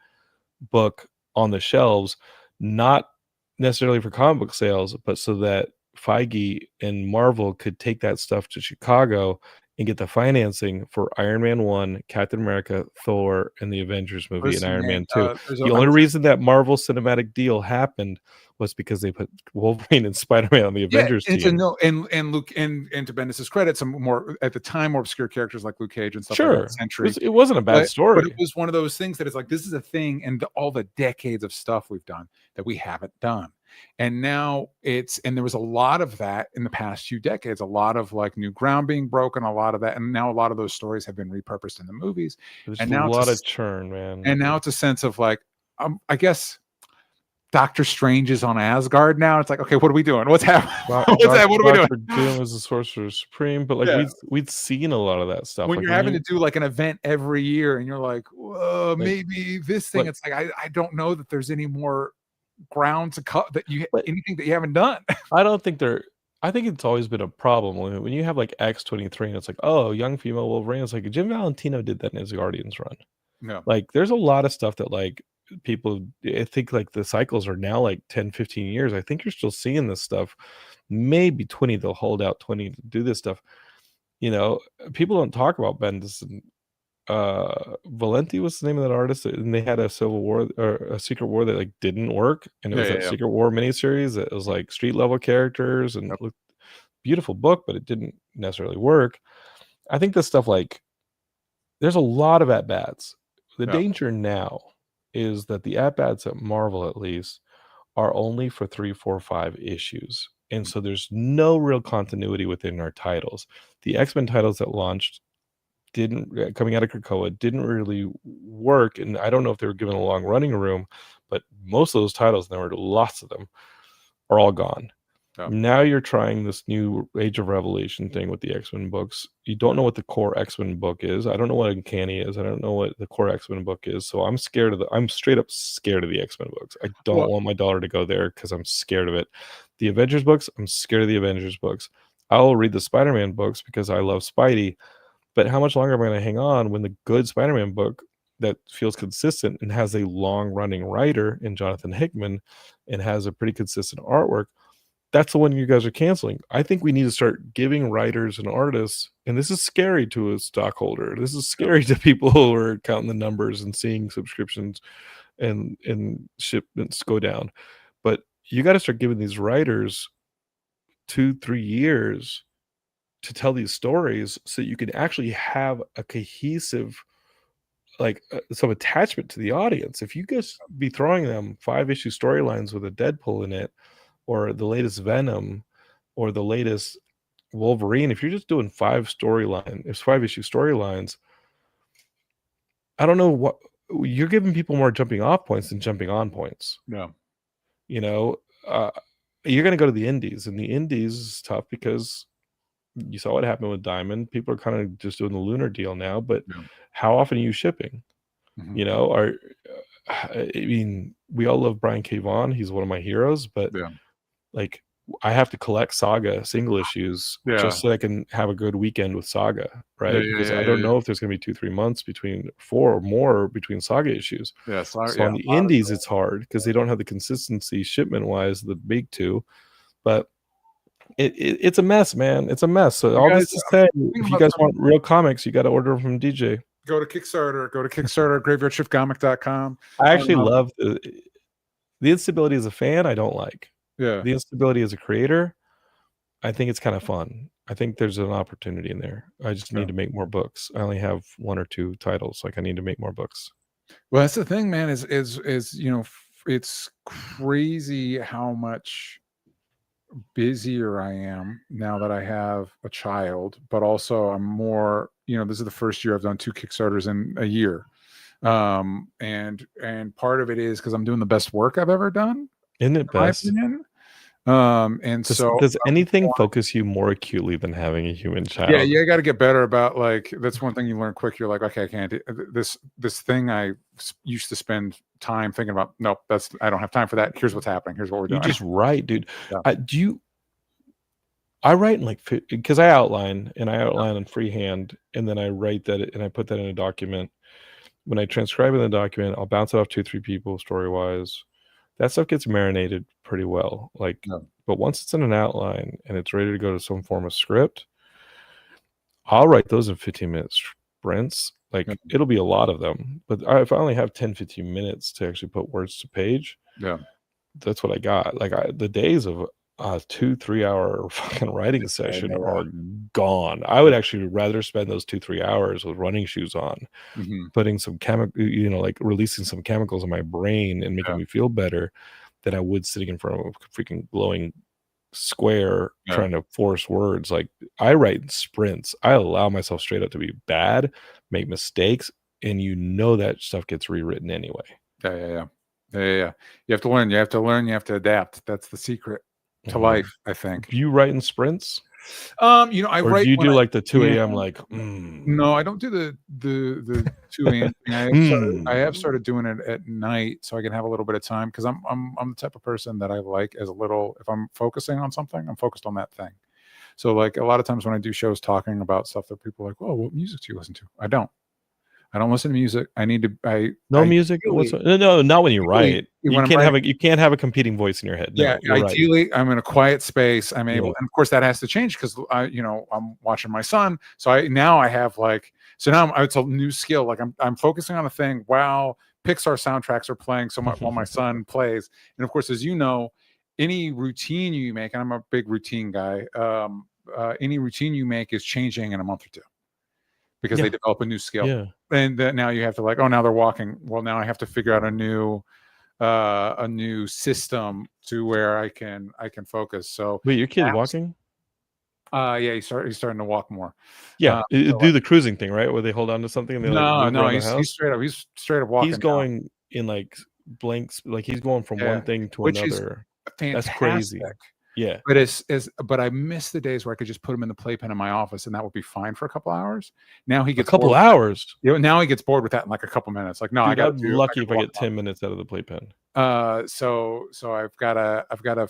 book on the shelves, not necessarily for comic book sales, but so that Feige and Marvel could take that stuff to Chicago and get the financing for Iron Man 1, Captain America, Thor, and the Avengers movie, Listen, and Iron man, Man 2. there's The only reason that Marvel Cinematic deal happened was because they put Wolverine and Spider-Man on the Avengers and team. and Luke, and to Bendis' credit, some more at the time more obscure characters like Luke Cage and stuff like Sure. that. Sentry. It wasn't a bad But story. it was one of those things that is like, this is a thing, and all the decades of stuff we've done that we haven't done. And now and there was a lot of that in the past few decades, a lot of like new ground being broken, a lot of that. And now a lot of those stories have been repurposed in the movies. There's And a now lot of churn, man. and now it's a sense of like, I guess Doctor Strange is on Asgard now. It's like, okay, what are we doing? What's happening? What are we doing? Doctor Doom is the Sorcerer Supreme, but like Yeah. we'd seen a lot of that stuff. When like you're having to do like an event every year, and you're like, whoa, maybe this thing. It's like I don't know that there's any more ground to cut anything that you haven't done. I don't think I think it's always been a problem when you have like X-23 and it's like, oh, young female Wolverine. It's like Jim Valentino did that in his Guardians run. No. Like there's a lot of stuff that like people, I think like the cycles are now like 10, 15 years. I think you're still seeing this stuff. Maybe 20, they'll hold out 20 to do this stuff. You know, people don't talk about Bendis and Valenti was the name of that artist, and they had a Civil War or a Secret War that like didn't work, and it was that Secret War miniseries that was like street level characters and looked beautiful book, but it didn't necessarily work. I think this stuff like there's a lot of at-bats. The danger now is that the at-bats at Marvel at least are only for 3, 4, 5 issues. And so there's no real continuity within our titles. The X-Men titles that launched coming out of Krakoa didn't really work, and I don't know if they were given a long running room, but most of those titles, and there were lots of them, are all gone. Now you're trying this new Age of Revelation thing with the X-Men books. You don't know what the core X-Men book is. I don't know what Uncanny is. I don't know what the core X-Men book is. So I'm straight up scared of the X-Men books. I don't want my dollar to go there because I'm scared of it. The Avengers books, I'm scared of the Avengers books. I'll read the Spider-Man books because I love Spidey. But how much longer am I going to hang on when the good Spider-Man book that feels consistent and has a long-running writer in Jonathan Hickman and has a pretty consistent artwork, that's the one you guys are canceling. I think we need to start giving writers and artists, and this is scary to a stockholder. This is scary to people who are counting the numbers and seeing subscriptions and shipments go down. But you got to start giving these writers 2-3 years to tell these stories so you can actually have a cohesive, like some attachment to the audience. If you guys be throwing them 5-issue storylines with a Deadpool in it, or the latest Venom, or the latest Wolverine, if you're just doing 5-issue storylines, I don't know what you're giving people more jumping off points than jumping on points. Yeah. You know, you're going to go to the indies, and the indies is tough because you saw what happened with Diamond. People are kind of just doing the lunar deal now, but how often are you shipping? Mm-hmm. You know, I mean, we all love Brian K. Vaughan. He's one of my heroes, but like I have to collect Saga single issues just so I can have a good weekend with Saga, right? Because I don't know if there's going to be 2-3 months between 4 or more between Saga issues. So on the indies, it's hard because they don't have the consistency shipment wise, the big two, but it's a mess, man. It's a mess. So all this to say, if you guys want real comics, you got to order from DJ. Go to Kickstarter, graveyardshiftcomic.com. I actually love the instability as a fan. I don't like. The instability as a creator, I think it's kind of fun. I think there's an opportunity in there. I just need to make more books. I only have 1 or 2 titles. Like I need to make more books. Well, that's the thing, man, is you know, it's crazy how much busier I am now that I have a child, but also I'm more, you know, this is the first year I've done 2 Kickstarters in a year. And part of it is because I'm doing the best work I've ever done. Isn't it best? And does anything focus you more acutely than having a human child? Yeah, you got to get better about, like, that's one thing you learn quick. You're like, okay, I can't do this thing I used to spend time thinking about. Nope, I don't have time for that. Here's what's happening. Here's what we're doing. You just write, dude. I write in because I outline in freehand, and then I write that and I put that in a document. When I transcribe in the document, I'll bounce it off 2-3 people story wise. That stuff gets marinated pretty well. But once it's in an outline and it's ready to go to some form of script, I'll write those in 15-minute sprints. It'll be a lot of them. But if I only have 10-15 minutes to actually put words to page, that's what I got. The days of a 2-3 hour fucking writing session are gone. I would actually rather spend those 2-3 hours with running shoes on, putting some releasing some chemicals in my brain and making me feel better than I would sitting in front of a freaking glowing square trying to force words. Like I write in sprints. I allow myself straight up to be bad, make mistakes, and that stuff gets rewritten anyway. Yeah. You have to learn. You have to learn. You have to adapt. That's the secret to Mhm. life, I think. Do you write in sprints? You know, I Or do write you when do I like the 2 can. a.m. like, No, I don't do the 2 a.m. thing. I have started doing it at night so I can have a little bit of time because I'm the type of person that I like as a little. If I'm focusing on something, I'm focused on that thing. So like a lot of times when I do shows talking about stuff that people are like, "Oh, what music do you listen to?" I don't listen to music. I need to. no music? What's Ideally, no, not when you ideally, write. when You I'm can't writing, have a competing voice in your head. yeah, No, you're right. ideally, I'm in a quiet space. I'm able, Yeah. and of course, that has to change because I'm watching my son. So I have like, so now it's a new skill. Like I'm focusing on a thing while Pixar soundtracks are playing. So while my son plays, and of course, as you know, any routine you make, and I'm a big routine guy. Any routine you make is changing in a month or two because Yeah. they develop a new skill, Yeah. and now you have to like, oh, now they're walking. Well, now I have to figure out a new system to where I can focus. So Wait, your kid's apps, walking? yeah, he's starting to walk more. Yeah. So Do the cruising thing, right? Where they hold on to something and they like move no, around the he's house? straight up He's walking now, going in like blanks, like he's going from yeah, one thing to which is another. That's crazy. fantastic. Yeah. But I miss the days where I could just put him in the playpen in my office and that would be fine for a couple hours. Now he A gets couple bored. hours. Now he gets bored with that in like a couple minutes. Like, no, I Dude, got I'm to lucky if I walk get 10 minutes out of the playpen. so I've got to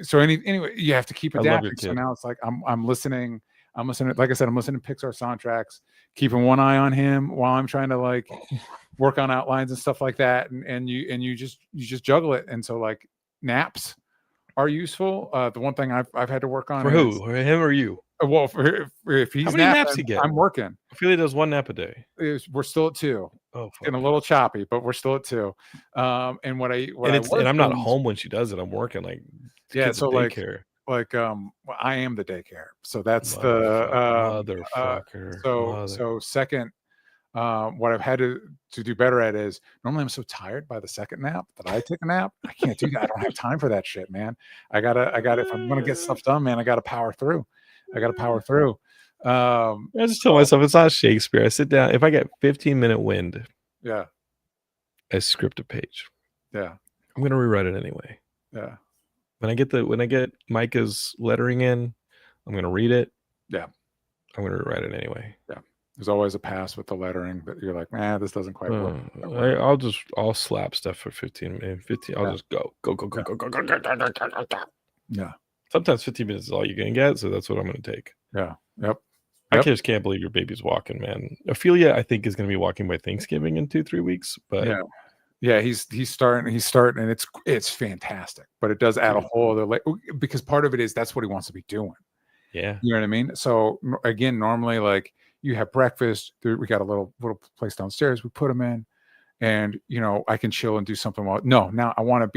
so anyway you have to keep I love your adapting. So kid. now it's like I'm listening, like I said, I'm listening to Pixar soundtracks, keeping one eye on him while I'm trying to like work on outlines and stuff like that, and you just juggle it. And so like naps are useful. The one thing I've had to work on For is, who? Him or you? well, if How he's many naps napping, he get? I'm working. I feel he does one nap a day. We're still at 2. Oh, Getting a fuck. little choppy, but we're still at 2. And what I was I'm not doing, home when she does it. I'm working like the yeah. kids at So daycare. well, I am the daycare, so that's Motherfucker. so second. What I've had to do better at is normally I'm so tired by the second nap that I take a nap. I can't do that. I don't have time for that shit, man. I gotta if I'm gonna get stuff done, man, I gotta power through. I just tell myself it's not Shakespeare. I sit down. If I get 15-minute wind, Yeah. I script a page. Yeah. I'm gonna rewrite it anyway. Yeah. When I get Micah's lettering in, I'm gonna read it. Yeah. I'm gonna rewrite it anyway. Yeah. There's always a pass with the lettering, but you're like, this doesn't quite work. I'll slap stuff for 15 minutes. 15. I'll just go. Yeah. Sometimes 15 minutes is all you're gonna get, so that's what I'm gonna take. Yeah. Yep. I just can't believe your baby's walking, man. Ophelia, I think, is gonna be walking by Thanksgiving in 2-3 weeks. But yeah, he's starting, and it's fantastic. But it does add a whole other because part of it is that's what he wants to be doing. Yeah. You know what I mean? So again, normally like you have breakfast. We got a little place downstairs. We put him in, and I can chill and do something. Now I want to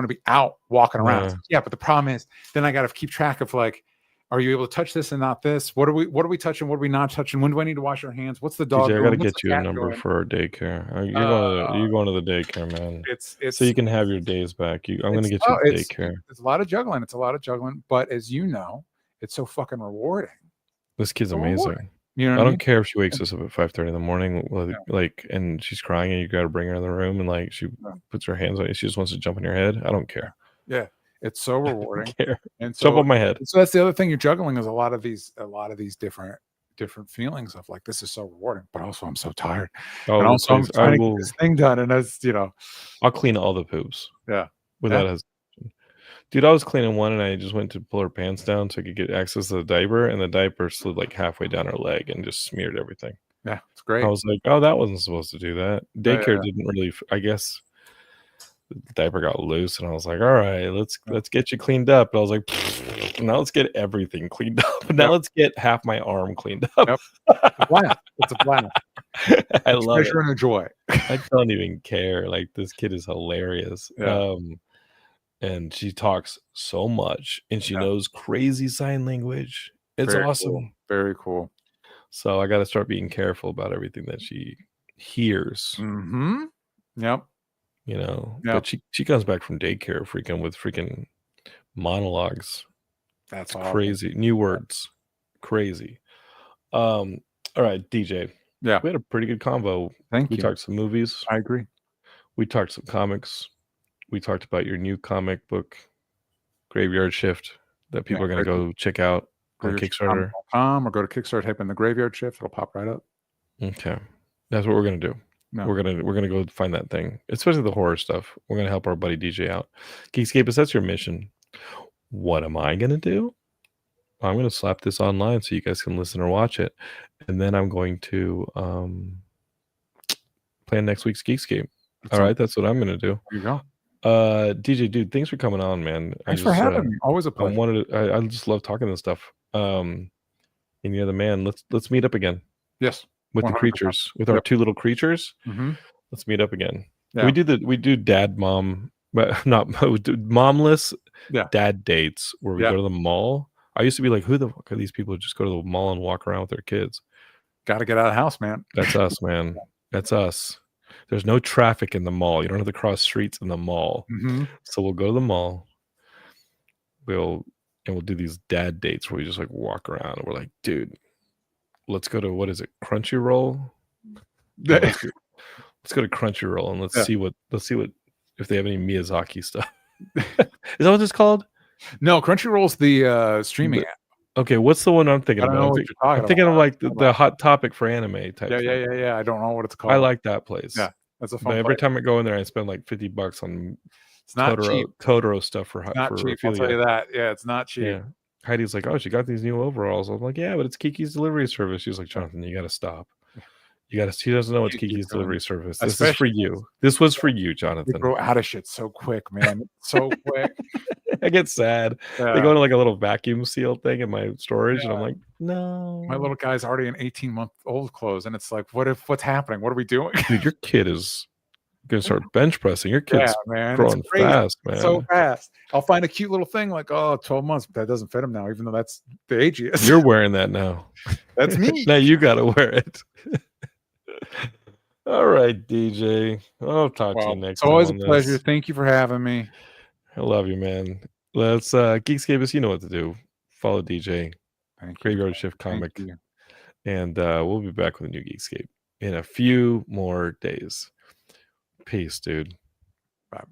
be out walking around. Yeah, but the problem is then I got to keep track of like, are you able to touch this and not this? What are we touching? What are we not touching? When do I need to wash our hands? What's the dog? DJ, I doing? got to What's get the you a cat number doing? for our daycare. You're going to the daycare, man. It's so you can have your days back. I'm going to get you daycare. It's a lot of juggling. But as you know, it's so fucking rewarding. This kid's amazing. You know, I don't care if she wakes us up at 5:30 in the morning, like, and she's crying, and you got to bring her in the room, and like she puts her hands on you. She just wants to jump in your head. I don't care. Yeah, it's so rewarding. And so, jump on my head. So that's the other thing you're juggling is a lot of these different feelings of like, this is so rewarding, but also I'm so tired. Oh, and also I'm trying to get this thing done, and that's I'll clean all the poops. Yeah, without hesitation. Dude, I was cleaning one and I just went to pull her pants down so I could get access to the diaper, and the diaper slid like halfway down her leg and just smeared everything. Yeah, it's great. I was like, oh, that wasn't supposed to do that. Daycare didn't really, I guess the diaper got loose, and I was like, all right, let's get you cleaned up. But I was like, now let's get everything cleaned up. Now let's get half my arm cleaned up. It's a blast. I love it. And a joy. I don't even care. Like, this kid is hilarious. Yeah. And she talks so much, and she knows crazy sign language. It's awesome. Cool. Very cool. So I got to start being careful about everything that she hears. Mm-hmm. Yep. But she comes back from daycare with freaking monologues. That's crazy. New words. Crazy. All right, DJ. Yeah. We had a pretty good convo. Thank you. We talked some movies. I agree. We talked some comics. We talked about your new comic book, Graveyard Shift, that people are going to go check out on Kickstarter. Or go to Kickstarter, type in the Graveyard Shift. It'll pop right up. Okay. That's what we're going to do. No. We're gonna go find that thing, especially the horror stuff. We're gonna help our buddy DJ out. Geekscape, if that's your mission, what am I gonna do? I'm gonna slap this online so you guys can listen or watch it, and then I'm going to plan next week's Geekscape. All right, that's what I'm gonna do. There you go. DJ, dude, thanks for coming on, man. Thanks for having me. Always a pleasure. I just love talking this stuff. And you're the man. Let's meet up again. Yes. With 100%. The creatures, with our two little creatures. Mm-hmm. Let's meet up again. Yeah. We do dad mom, but not momless dad dates where we go to the mall. I used to be like, who the fuck are these people who just go to the mall and walk around with their kids? Got to get out of the house, man. That's us, man. That's us. There's no traffic in the mall. You don't have to cross streets in the mall. Mm-hmm. So we'll go to the mall. We'll do these dad dates where we just like walk around and we're like, dude, let's go to, what is it, Crunchyroll? Let's go to Crunchyroll and let's see what if they have any Miyazaki stuff. Is that what it's called? No, Crunchyroll's the streaming app. Okay, what's the one I'm thinking about? I'm thinking of like the Hot Topic for anime type. Yeah. I don't know what it's called. I like that place. Yeah, that's a fun. But every time I go in there, I spend like $50 on it's not cheap. Totoro stuff for not cheap. I'll tell you that. Yeah, it's not cheap. Yeah. Heidi's like, oh, she got these new overalls. I'm like, yeah, but it's Kiki's delivery service. She's like, Jonathan, you got to stop. She doesn't know it's Kiki's delivery service. This is for you. This was for you, Jonathan. They grow out of shit so quick, man. So quick. I get sad. They go into like a little vacuum seal thing in my storage, and I'm like, no. My little guy's already in 18-month-old clothes, and it's like, what's happening? What are we doing? Dude, your kid is gonna start bench pressing. Your kid's growing fast, man. So fast. I'll find a cute little thing like, 12 months, but that doesn't fit him now, even though that's the age he is. You're wearing that now. That's me. Now you gotta wear it. All right, DJ. I'll talk to you next time. It's always a pleasure. Thank you for having me. I love you, man. Let's Geekscape, you know what to do. Follow DJ. Graveyard Shift Comic. And we'll be back with a new Geekscape in a few more days. Peace, dude. Bye.